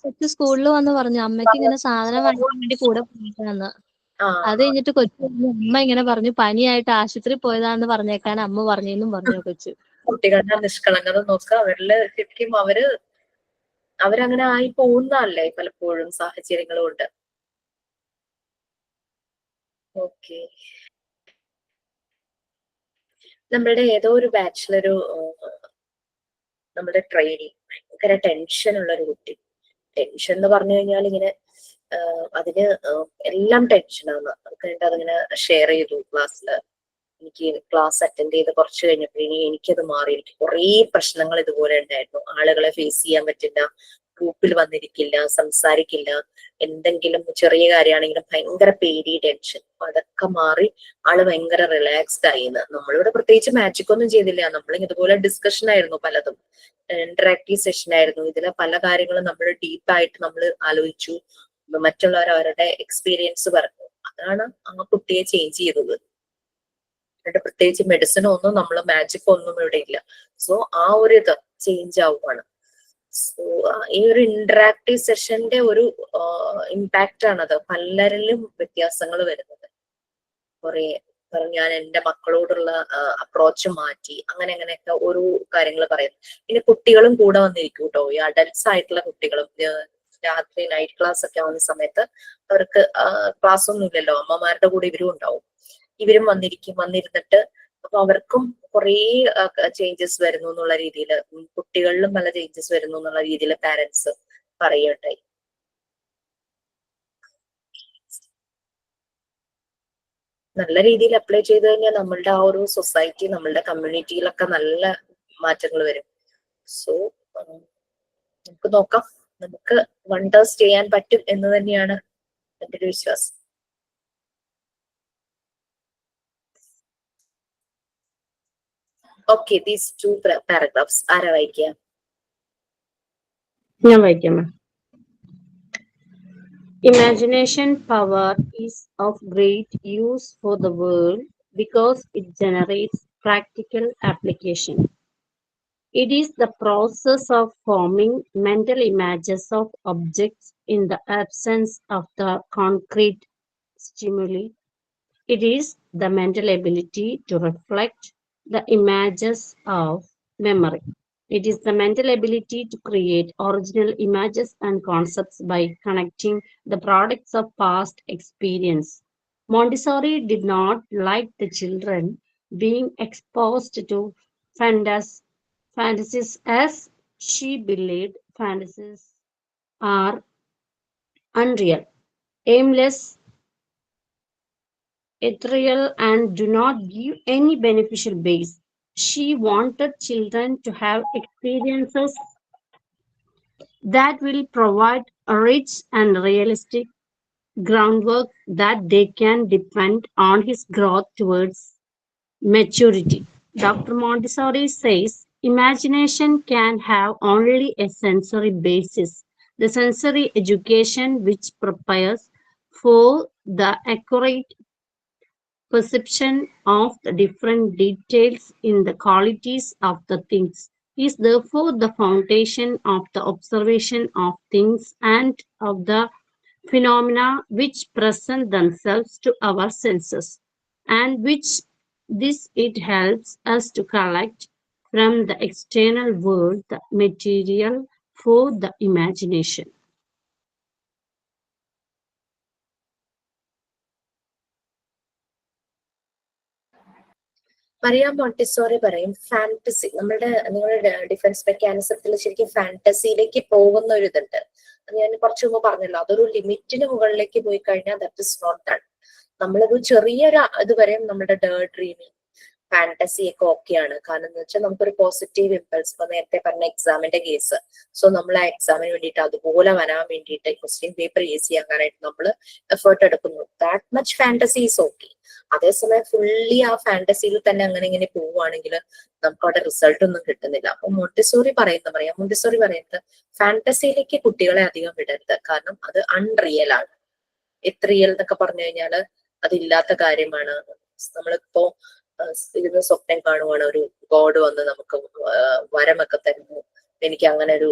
കൊച്ചു സ്കൂളിൽ വന്ന് പറഞ്ഞു അമ്മയ്ക്ക് ഇങ്ങനെ സാധനം വാങ്ങിക്കാൻ വേണ്ടി കൂടെ പോയിട്ടാന്ന്. അത് കഴിഞ്ഞിട്ട് കൊച്ചു പറഞ്ഞു, അമ്മ ഇങ്ങനെ പറഞ്ഞു പനിയായിട്ട് ആശുപത്രി പോയതാണെന്ന് പറഞ്ഞേക്കാൻ അമ്മ പറഞ്ഞെന്നും പറഞ്ഞു കൊച്ചു. കുട്ടികളുടെ നിഷ്കളങ്കത നോക്കുക. അവരില് ശരിക്കും അവരങ്ങനെ ആയി പോകുന്നതല്ലേ പലപ്പോഴും സാഹചര്യങ്ങൾ കൊണ്ട്. ഓക്കെ, നമ്മളുടെ ഏതോ ഒരു ബാച്ചിലൊരു നമ്മുടെ ട്രെയിനിങ് ഭയങ്കര ടെൻഷൻ ഉള്ള ഒരു കുട്ടി. ടെൻഷൻ എന്ന് പറഞ്ഞു കഴിഞ്ഞാൽ ഇങ്ങനെ അതിന് എല്ലാം ടെൻഷനാണ്. അതിങ്ങനെ ഷെയർ ചെയ്തു ക്ലാസ്സില്. എനിക്ക് ക്ലാസ് അറ്റൻഡ് ചെയ്ത് കുറച്ച് കഴിഞ്ഞപ്പോഴേ എനിക്കത് മാറി. എനിക്ക് കുറേ പ്രശ്നങ്ങൾ ഇതുപോലെ ഉണ്ടായിരുന്നു. ആളുകളെ ഫേസ് ചെയ്യാൻ പറ്റില്ല, ഗ്രൂപ്പിൽ വന്നിരിക്കില്ല, സംസാരിക്കില്ല, എന്തെങ്കിലും ചെറിയ കാര്യമാണെങ്കിലും ഭയങ്കര പേടി, ടെൻഷൻ. അപ്പൊ അതൊക്കെ മാറി ആള് ഭയങ്കര റിലാക്സ്ഡ് ആയിന്ന്. നമ്മളിവിടെ പ്രത്യേകിച്ച് മാജിക് ഒന്നും ചെയ്തില്ല. നമ്മൾ ഇതുപോലെ ഡിസ്കഷൻ ആയിരുന്നു, പലതും ഇന്ററാക്റ്റീവ് സെഷൻ ആയിരുന്നു. ഇതിലെ പല കാര്യങ്ങളും നമ്മൾ ഡീപ്പായിട്ട് നമ്മൾ ആലോചിച്ചു. മറ്റുള്ളവർ അവരുടെ എക്സ്പീരിയൻസ് പറഞ്ഞു. അതാണ് ആ കുട്ടിയെ ചേഞ്ച് ചെയ്തത്. പ്രത്യേകിച്ച് മെഡിസിനോ ഒന്നും നമ്മൾ മാജിക് ഒന്നും ഇവിടെ ഇല്ല. സോ ആ ഒരു ഇത് ചേഞ്ച് ആവുകയാണ്. സോ ഈ ഒരു ഇന്ററാക്റ്റീവ് സെഷന്റെ ഒരു ഇമ്പാക്റ്റ് ആണത് പലരിലും വ്യത്യാസങ്ങൾ വരുന്നത്. കുറെ ഞാൻ എന്റെ മക്കളോടുള്ള അപ്രോച്ച് മാറ്റി, അങ്ങനെയൊക്കെ ഓരോ കാര്യങ്ങൾ പറയുന്നു. പിന്നെ കുട്ടികളും കൂടെ വന്നിരിക്കും കേട്ടോ. ഈ അഡൽട്സ് ആയിട്ടുള്ള കുട്ടികളും രാത്രി നൈറ്റ് ക്ലാസ് ഒക്കെ ആവുന്ന സമയത്ത് അവർക്ക് ക്ലാസ് ഒന്നും ഇല്ലല്ലോ, അമ്മമാരുടെ കൂടെ ഇവരും ഉണ്ടാവും. ഇവരും വന്നിരുന്നിട്ട് അപ്പൊ അവർക്കും കുറേ ചേഞ്ചസ് വരുന്നു എന്നുള്ള രീതിയിൽ, കുട്ടികളിലും പല ചേഞ്ചസ് വരുന്നു എന്നുള്ള രീതിയിൽ പാരന്റ്സ് പറയുകയുണ്ടായി. നല്ല രീതിയിൽ അപ്ലൈ ചെയ്ത് കഴിഞ്ഞാൽ നമ്മളുടെ ആ ഒരു സൊസൈറ്റി, നമ്മളുടെ കമ്മ്യൂണിറ്റിയിലൊക്കെ നല്ല മാറ്റങ്ങൾ വരും. സോ നമുക്ക് നോക്കാം, നമുക്ക് വണ്ടേഴ്സ് ചെയ്യാൻ പറ്റും എന്ന് തന്നെയാണ് എൻ്റെ ഒരു വിശ്വാസം. Okay, these two paragraphs ആരാ വായിക്കുക? ഞാൻ വായിക്കാം. Imagination power is of great use for the world because it generates practical application. It is the process of forming mental images of objects in the absence of the concrete stimuli. It is the mental ability to reflect the images of memory. It is the mental ability to create original images and concepts by connecting the products of past experience. Montessori did not like the children being exposed to fantasies, as she believed fantasies are unreal, aimless, ethereal, and do not give any beneficial base. She wanted children to have experiences that will provide a rich and realistic groundwork that they can depend on his growth towards maturity. Dr. Montessori says imagination can have only a sensory basis. The sensory education which prepares for the accurate perception of the different details in the qualities of the things is therefore the foundation of the observation of things and of the phenomena which present themselves to our senses, and which this it helps us to collect from the external world the material for the imagination. Maria Montessori പറയും fantasy, നിങ്ങളുടെ defence മെക്കാനിസത്തിൽ ശരിക്കും ഫാന്റസിയിലേക്ക് പോകുന്ന ഒരു ഇതുണ്ട്. ഞാൻ കുറച്ചു മുമ്പ് പറഞ്ഞല്ലോ, അതൊരു ലിമിറ്റിന് മുകളിലേക്ക് പോയി കഴിഞ്ഞാൽ ദാറ്റ് ഇസ് നോട്ട് ഡൺ. നമ്മളൊരു ചെറിയൊരു ഇതുവരെ നമ്മുടെ ഡേ ഡ്രീമിങ്, ഫാന്റസി ഒക്കെ ഓക്കെയാണ്. കാരണം എന്ന് വെച്ചാൽ നമുക്കൊരു പോസിറ്റീവ് ഇമ്പൾസ്, ഇപ്പൊ നേരത്തെ പറഞ്ഞ എക്സാമിന്റെ കേസ്, സോ നമ്മൾ ആ എക്സാമിന് വേണ്ടിയിട്ട് അതുപോലെ വരാൻ വേണ്ടിയിട്ട് ക്വസ്റ്റ്യൻ പേപ്പർ ഈസി ആക്കാനായിട്ട് നമ്മൾ എഫേർട്ട് എടുക്കുന്നു. That much fantasy is okay. അതേസമയം ഫുള്ളി ആ ഫാന്റസിയിൽ തന്നെ അങ്ങനെ ഇങ്ങനെ പോവുകയാണെങ്കിൽ നമുക്ക് അവിടെ റിസൾട്ട് ഒന്നും കിട്ടുന്നില്ല. അപ്പൊ മോണ്ടിസോറി പറയുന്നത് ഫാന്റസിയിലേക്ക് കുട്ടികളെ അധികം വിടരുത്. കാരണം അത് അൺറിയൽ ആണ്. എത്ര റിയൽ എന്നൊക്കെ പറഞ്ഞു കഴിഞ്ഞാൽ അതില്ലാത്ത കാര്യമാണ്. നമ്മളിപ്പോ ഇരുന്ന് സ്വപ്നം കാണുവാണ് ഒരു ഗോഡ് വന്ന് നമുക്ക് വരമൊക്കെ തരുന്നു, എനിക്ക് അങ്ങനെ ഒരു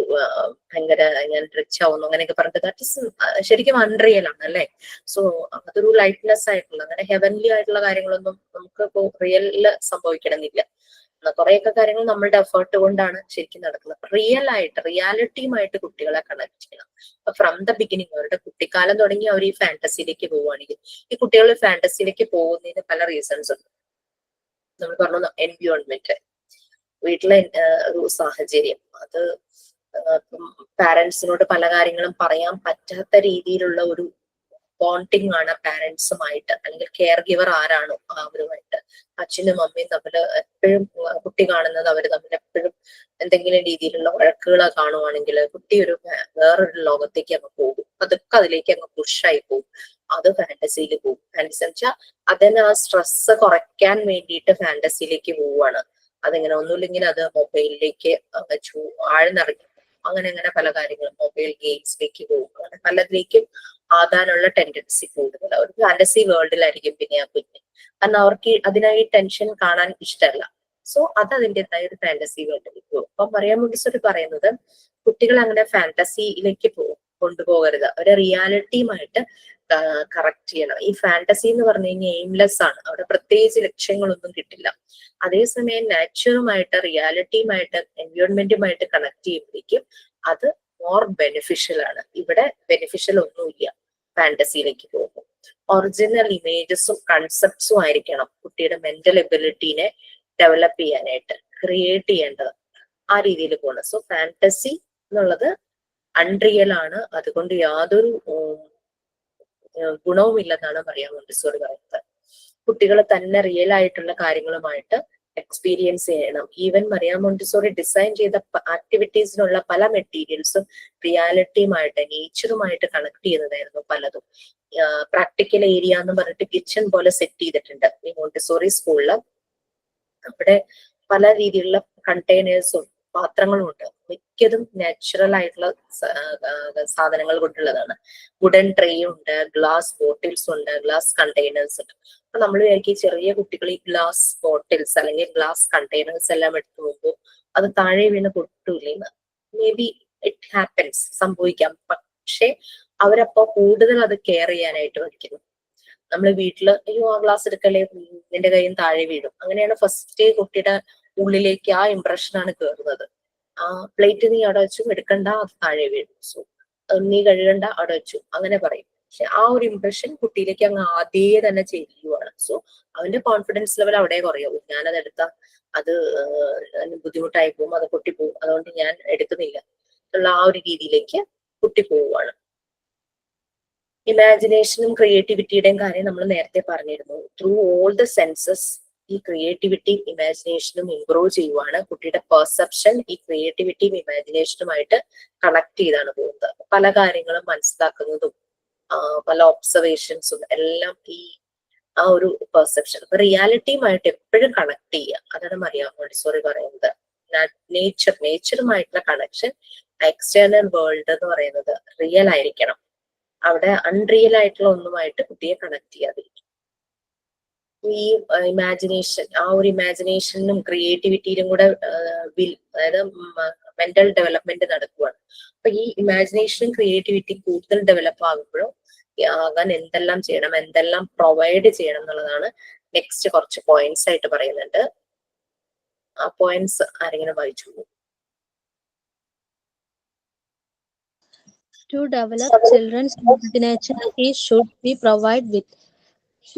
ഭയങ്കര ഞാൻ റിച്ച് ആവുന്നു അങ്ങനെയൊക്കെ പറഞ്ഞിട്ട് ദാറ്റ് ഇസ് ശരിക്കും അൺറിയൽ ആണ് അല്ലെ. സോ അതൊരു ലൈറ്റ്നെസ് ആയിട്ടുള്ള അങ്ങനെ ഹെവൻലി ആയിട്ടുള്ള കാര്യങ്ങളൊന്നും നമുക്ക് ഇപ്പോ റിയലില് സംഭവിക്കണമെന്നില്ല. കുറെയൊക്കെ കാര്യങ്ങൾ നമ്മളുടെ എഫേർട്ട് കൊണ്ടാണ് ശരിക്കും നടക്കുന്നത്. റിയാലിറ്റിയുമായിട്ട് കുട്ടികളെ കണക്ട് ചെയ്യണം. അപ്പൊ ഫ്രം ദ ബിഗിനിങ് അവരുടെ കുട്ടിക്കാലം തുടങ്ങി അവർ ഈ ഫാന്റസിയിലേക്ക് പോവുകയാണെങ്കിൽ, ഈ കുട്ടികൾ ഫാന്റസിയിലേക്ക് പോകുന്നതിന് പല റീസൺസ് ഉണ്ട്. നമ്മൾ പറഞ്ഞു എൻവിയോൺമെന്റ്, വീട്ടിലെ ഒരു സാഹചര്യം, അത് പാരന്റ്സിനോട് പല കാര്യങ്ങളും പറയാൻ പറ്റാത്ത രീതിയിലുള്ള ഒരു ബോണ്ടിങ് ആണ് പാരന്റ്സുമായിട്ട്, അല്ലെങ്കിൽ കെയർ ഗിവർ ആരാണോ അവരുമായിട്ട്. അച്ഛനും അമ്മയും തമ്മിൽ എപ്പോഴും കുട്ടി കാണുന്നത് അവർ തമ്മിൽ എപ്പോഴും എന്തെങ്കിലും രീതിയിലുള്ള വഴക്കുകൾ കാണുവാണെങ്കിൽ കുട്ടി ഒരു വേറൊരു ലോകത്തേക്ക് അങ്ങ് പോകും. അതൊക്കെ അതിലേക്ക് അങ്ങ് പുഷായി പോകും. അത് ഫാന്റസിയിൽ പോകും. ഫാന്റസി എന്ന് വെച്ചാൽ അതിന് ആ സ്ട്രെസ് കുറയ്ക്കാൻ വേണ്ടിയിട്ട് ഫാന്റസിയിലേക്ക് പോവുകയാണ്. അതെങ്ങനെ ഒന്നുമില്ലെങ്കിൽ അത് മൊബൈലിലേക്ക് ആഴ്ന്നിറങ്ങി അങ്ങനെ അങ്ങനെ പല കാര്യങ്ങളും മൊബൈൽ ഗെയിംസിലേക്ക് പോകും. അങ്ങനെ പലതിലേക്കും ആകാനുള്ള ടെൻഡൻസി കൂടുതൽ. ഒരു ഫാന്റസി വേൾഡിലായിരിക്കും പിന്നെ ആ കുഞ്ഞ്. കാരണം അവർക്ക് അതിനായി ടെൻഷൻ കാണാൻ ഇഷ്ടമല്ല. സോ അത് അതിൻ്റെതായ ഒരു ഫാന്റസി വേൾഡിലേക്ക് പോകും. അപ്പൊ മറിയം മോണ്ടിസോറി പറയുന്നത് കുട്ടികൾ അങ്ങനെ ഫാന്റസിയിലേക്ക് കൊണ്ടുപോകരുത്. അവരെ റിയാലിറ്റിയുമായിട്ട് കറക്റ്റ് ചെയ്യണം. ഈ ഫാന്റസി എന്ന് പറഞ്ഞു കഴിഞ്ഞാൽ എയിംലെസ് ആണ്. അവിടെ പ്രത്യേകിച്ച് ലക്ഷ്യങ്ങളൊന്നും കിട്ടില്ല. അതേസമയം നാച്ചുറുമായിട്ട് റിയാലിറ്റിയുമായിട്ട് എൻവയോൺമെന്റുമായിട്ട് കണക്ട് ചെയ്യുമ്പോഴേക്കും അത് മോർ ബെനിഫിഷ്യൽ ആണ്. ഇവിടെ ബെനിഫിഷ്യൽ ഒന്നുമില്ല ഫാന്റസിയിലേക്ക് പോകുമ്പോൾ. ഒറിജിനൽ ഇമേജസും കൺസെപ്റ്റ്സും ആയിരിക്കണം കുട്ടിയുടെ മെന്റൽ എബിലിറ്റീനെ ഡെവലപ്പ് ചെയ്യാനായിട്ട് ക്രിയേറ്റ് ചെയ്യേണ്ടത്. ആ രീതിയിൽ പോകണം. സോ ഫാന്റസി എന്നുള്ളത് അൺറിയൽ ആണ്. അതുകൊണ്ട് യാതൊരു ഗുണവുമില്ലെന്നാണ് മറിയം മോണ്ടിസോറി പറയുന്നത്. കുട്ടികൾ തന്നെ റിയൽ ആയിട്ടുള്ള കാര്യങ്ങളുമായിട്ട് എക്സ്പീരിയൻസ് ചെയ്യണം. ഈവൻ മറിയം മോണ്ടിസോറി ഡിസൈൻ ചെയ്ത ആക്ടിവിറ്റീസിനുള്ള പല മെറ്റീരിയൽസും റിയാലിറ്റിയുമായിട്ട് നേച്ചറുമായിട്ട് കണക്ട് ചെയ്യുന്നതായിരുന്നു പലതും. പ്രാക്ടിക്കൽ ഏരിയ എന്ന് പറഞ്ഞിട്ട് കിച്ചൺ പോലെ സെറ്റ് ചെയ്തിട്ടുണ്ട് ഈ മോണ്ടിസോറി സ്കൂളില്. അവിടെ പല രീതിയിലുള്ള കണ്ടെയ്നേഴ്സും പാത്രങ്ങളും ഉണ്ട്. മിക്കതും നാച്ചുറൽ ആയിട്ടുള്ള സാധനങ്ങൾ കൊണ്ടുള്ളതാണ്. വുഡൻ ട്രേ ഉണ്ട്, ഗ്ലാസ് ബോട്ടിൽസ് ഉണ്ട്, ഗ്ലാസ് കണ്ടെയ്നേഴ്സ് ഉണ്ട്. അപ്പൊ നമ്മൾ വിചാരിക്കും ചെറിയ കുട്ടികൾ ഈ ഗ്ലാസ് ബോട്ടിൽസ് അല്ലെങ്കിൽ ഗ്ലാസ് കണ്ടെയ്നേഴ്സ് എല്ലാം എടുത്തു പോകുമ്പോൾ അത് താഴെ വീണ് പൊട്ടൂലെന്ന്. മേ ബി ഇറ്റ് ഹാപ്പൻസ്, സംഭവിക്കാം. പക്ഷെ അവരപ്പോ കൂടുതൽ അത് കെയർ ചെയ്യാനായിട്ട് പഠിക്കുന്നു. നമ്മൾ വീട്ടില് അയ്യോ ആ ഗ്ലാസ് എടുക്കല്ലേ, നിന്റെ കയ്യിൽ താഴെ വീഴും, അങ്ങനെയാണ് ഫസ്റ്റ് കുട്ടിയുടെ ഉള്ളിലേക്ക് ആ ഇംപ്രഷനാണ് കയറുന്നത്. ആ പ്ലേറ്റ് നീ അവിടെ വെച്ചു, എടുക്കണ്ട, അത് താഴെ വീഴും. സോ നീ കഴുകണ്ട, അവിടെ വെച്ചു, അങ്ങനെ പറയും. പക്ഷെ ആ ഒരു ഇംപ്രഷൻ കുട്ടിയിലേക്ക് അങ്ങ് ആദ്യേ തന്നെ ചെയ്യുവാണ്. സോ അവന്റെ കോൺഫിഡൻസ് ലെവൽ അവിടെ കുറയും. ഞാനത് എടുത്താൽ അത് ബുദ്ധിമുട്ടായി പോകും, അത് പൊട്ടിപ്പോവും, അതുകൊണ്ട് ഞാൻ എടുക്കുന്നില്ല എന്നുള്ള ആ ഒരു രീതിയിലേക്ക് കുട്ടി പോവുകയാണ്. ഇമാജിനേഷനും ക്രിയേറ്റിവിറ്റിയുടെയും കാര്യം നമ്മൾ നേരത്തെ പറഞ്ഞിരുന്നു. ത്രൂ ഓൾ ദ സെൻസസ് ഈ ക്രിയേറ്റിവിറ്റിയും ഇമാജിനേഷനും ഇംപ്രൂവ് ചെയ്യുവാണ്. കുട്ടിയുടെ പെർസെപ്ഷൻ ഈ ക്രിയേറ്റിവിറ്റിയും ഇമാജിനേഷനുമായിട്ട് കണക്ട് ചെയ്താണ് പോകുന്നത്. പല കാര്യങ്ങളും മനസ്സിലാക്കുന്നതും പല ഒബ്സർവേഷൻസും എല്ലാം ഈ ആ ഒരു പെർസെപ്ഷൻ റിയാലിറ്റിയുമായിട്ട് എപ്പോഴും കണക്ട് ചെയ്യുക. അതാണ് മറിയം മോണ്ടിസോറി പറയുന്നത്. നേച്ചറുമായിട്ടുള്ള കണക്ഷൻ, എക്സ്റ്റേണൽ വേൾഡ് എന്ന് പറയുന്നത് റിയൽ ആയിരിക്കണം. അവിടെ അൺറിയൽ ആയിട്ടുള്ള ഒന്നുമായിട്ട് കുട്ടിയെ കണക്ട് ചെയ്യാതിരിക്കും. ഈ ഇമാജിനേഷൻ, ആ ഒരു ഇമാജിനേഷനും ക്രിയേറ്റിവിറ്റിയിലും കൂടെ അതായത് മെന്റൽ ഡെവലപ്മെന്റ് നടക്കുകയാണ്. അപ്പൊ ഈ ഇമാജിനേഷനും ക്രിയേറ്റിവിറ്റി കൂടുതൽ ഡെവലപ്പ് ആകുമ്പോഴും ആകാൻ എന്തെല്ലാം ചെയ്യണം, എന്തെല്ലാം പ്രൊവൈഡ് ചെയ്യണം എന്നുള്ളതാണ് നെക്സ്റ്റ് കുറച്ച് പോയിന്റ്സ് ആയിട്ട് പറയുന്നുണ്ട്. ആ പോയിന്റ്സ് ആരെങ്കിലും വായിച്ചു. To develop children's imagination, he should be provided with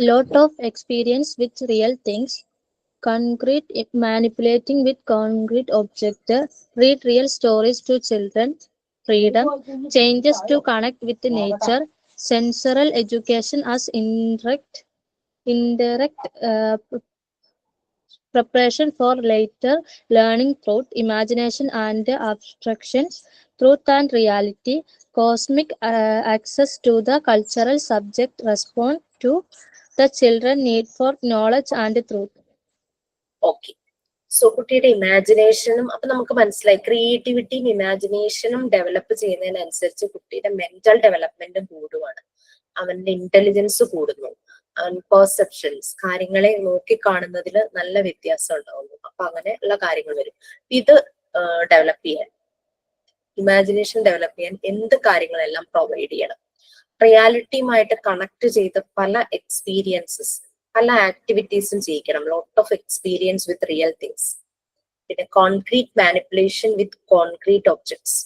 lot of experience with real things, concrete manipulating with concrete objects, read real stories to children, freedom, changes to connect with nature, sensory education as indirect preparation for later learning, truth, imagination and abstraction, truth and reality, cosmic access to the cultural subject, respond to the children need for knowledge and truth. Okay. So കുട്ടിയുടെ ഇമാജിനേഷനും അപ്പൊ നമുക്ക് മനസ്സിലായി ക്രിയേറ്റിവിറ്റിയും ഇമാജിനേഷനും develop ചെയ്യുന്നതിനനുസരിച്ച് കുട്ടിയുടെ mental ഡെവലപ്മെന്റും കൂടുവാണ്, അവന്റെ intelligence കൂടുന്നു, അവൻ perceptions കാര്യങ്ങളെ നോക്കിക്കാണുന്നതിൽ നല്ല വ്യത്യാസം ഉണ്ടാവുന്നു. അപ്പൊ അങ്ങനെയുള്ള കാര്യങ്ങൾ വരും. ഇത് ഡെവലപ്പ് ചെയ്യാൻ, ഇമാജിനേഷൻ ഡെവലപ്പ് ചെയ്യാൻ എന്ത് കാര്യങ്ങളെല്ലാം പ്രൊവൈഡ് ചെയ്യണം? റിയാലിറ്റിയുമായിട്ട് കണക്ട് ചെയ്ത് പല എക്സ്പീരിയൻസസ്, പല ആക്ടിവിറ്റീസും ചെയ്യിക്കണം. Lot of experience with real things. പിന്നെ concrete manipulation with concrete objects.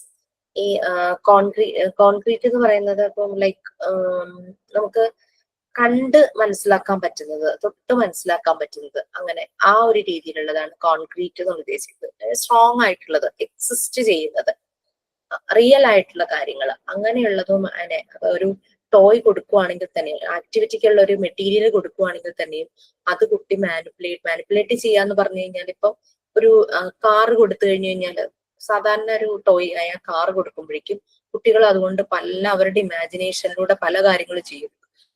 ഈ കോൺക്രീറ്റ് എന്ന് പറയുന്നത് ഇപ്പം ലൈക്ക് നമുക്ക് കണ്ട് മനസ്സിലാക്കാൻ പറ്റുന്നത്, തൊട്ട് മനസ്സിലാക്കാൻ പറ്റുന്നത്, അങ്ങനെ ആ ഒരു രീതിയിലുള്ളതാണ് കോൺക്രീറ്റ് എന്ന് ഉദ്ദേശിക്കുന്നത്. സ്ട്രോങ് ആയിട്ടുള്ളത്, എക്സിസ്റ്റ് ചെയ്യുന്നത്, റിയൽ ആയിട്ടുള്ള കാര്യങ്ങൾ അങ്ങനെയുള്ളതും. അങ്ങനെ ഒരു ടോയ് കൊടുക്കുവാണെങ്കിൽ തന്നെയും, ആക്ടിവിറ്റിക്കുള്ള ഒരു മെറ്റീരിയൽ കൊടുക്കുവാണെങ്കിൽ തന്നെയും അത് കുട്ടി മാനിപ്പുലേറ്റ് ചെയ്യാന്ന് പറഞ്ഞു കഴിഞ്ഞാൽ, ഇപ്പം ഒരു കാറ് കൊടുത്തു കഴിഞ്ഞു കഴിഞ്ഞാൽ, സാധാരണ ഒരു ടോയ് ആയ കാറ് കൊടുക്കുമ്പോഴേക്കും കുട്ടികൾ അതുകൊണ്ട് അവരുടെ ഇമാജിനേഷനിലൂടെ പല കാര്യങ്ങൾ ചെയ്യും.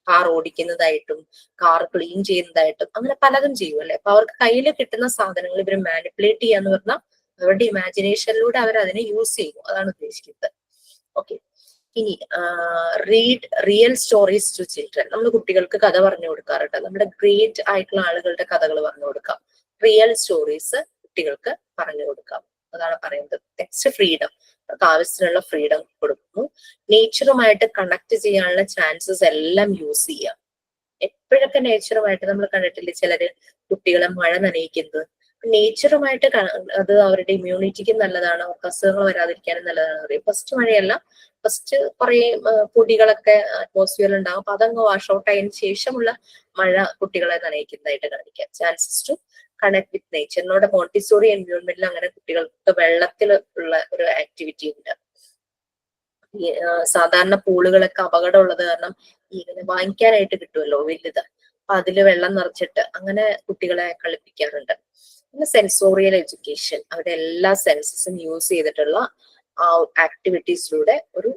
കാർ ഓടിക്കുന്നതായിട്ടും കാർ ക്ലീൻ ചെയ്യുന്നതായിട്ടും അങ്ങനെ പലതും ചെയ്യും അല്ലെ. അപ്പൊ അവർക്ക് കയ്യിൽ കിട്ടുന്ന സാധനങ്ങൾ ഇവർ മാനിപ്പുലേറ്റ് ചെയ്യാന്ന് പറഞ്ഞാൽ അവരുടെ ഇമാജിനേഷനിലൂടെ അവർ അതിനെ യൂസ് ചെയ്യും. അതാണ് ഉദ്ദേശിക്കുന്നത്. ഓക്കെ. ഇനി read real stories to children. നമ്മൾ കുട്ടികൾക്ക് കഥ പറഞ്ഞു കൊടുക്കാറുണ്ട്. നമ്മുടെ ഗ്രേറ്റ് ആയിട്ടുള്ള ആളുകളുടെ കഥകൾ പറഞ്ഞു കൊടുക്കാം. റിയൽ സ്റ്റോറീസ് കുട്ടികൾക്ക് പറഞ്ഞു കൊടുക്കാം. അതാണ് പറയുന്നത്. ടെക്സ്റ്റ് ഫ്രീഡം, അവർക്ക് ആവശ്യത്തിനുള്ള ഫ്രീഡം കൊടുക്കുന്നു. നേച്ചറുമായിട്ട് കണക്ട് ചെയ്യാനുള്ള ചാൻസസ് എല്ലാം യൂസ് ചെയ്യാം. എപ്പോഴൊക്കെ നേച്ചറുമായിട്ട് നമ്മൾ കണ്ടിട്ടില്ലേ ചിലര് കുട്ടികളെ മഴ നനയിക്കുന്നത്? നേച്ചറുമായിട്ട് അത് അവരുടെ ഇമ്മ്യൂണിറ്റിക്കും നല്ലതാണ്, അവർക്ക് അസുഖങ്ങൾ വരാതിരിക്കാനും നല്ലതാണ് പറയും. ഫസ്റ്റ് മഴയല്ല, ഫസ്റ്റ് കുറെ പൊടികളൊക്കെ അറ്റ്മോസ്ഫിയറിൽ ഉണ്ടാകും. അപ്പൊ അതങ്ങ് വാഷ് ഔട്ട് ആയതിനു ശേഷമുള്ള മഴ കുട്ടികളെ നനയിക്കുന്നതായിട്ട് കാണിക്കാം. Chances to connect with nature. നമ്മുടെ മോണ്ടിസോറി എൻവയോൺമെന്റിൽ അങ്ങനെ കുട്ടികൾക്ക് വെള്ളത്തിൽ ഉള്ള ഒരു ആക്ടിവിറ്റി ഉണ്ട്. ഈ സാധാരണ പൂളുകളൊക്കെ അപകടമുള്ളത് കാരണം ഇങ്ങനെ വാങ്ങിക്കാനായിട്ട് കിട്ടുമല്ലോ വലുത്, അപ്പൊ അതില് വെള്ളം നിറച്ചിട്ട് അങ്ങനെ കുട്ടികളെ കളിപ്പിക്കാറുണ്ട്. പിന്നെ സെൻസോറിയൽ എഡ്യൂക്കേഷൻ, അവരുടെ എല്ലാ സെൻസസും യൂസ് ചെയ്തിട്ടുള്ള ആ ആക്ടിവിറ്റീസിലൂടെ ഒരു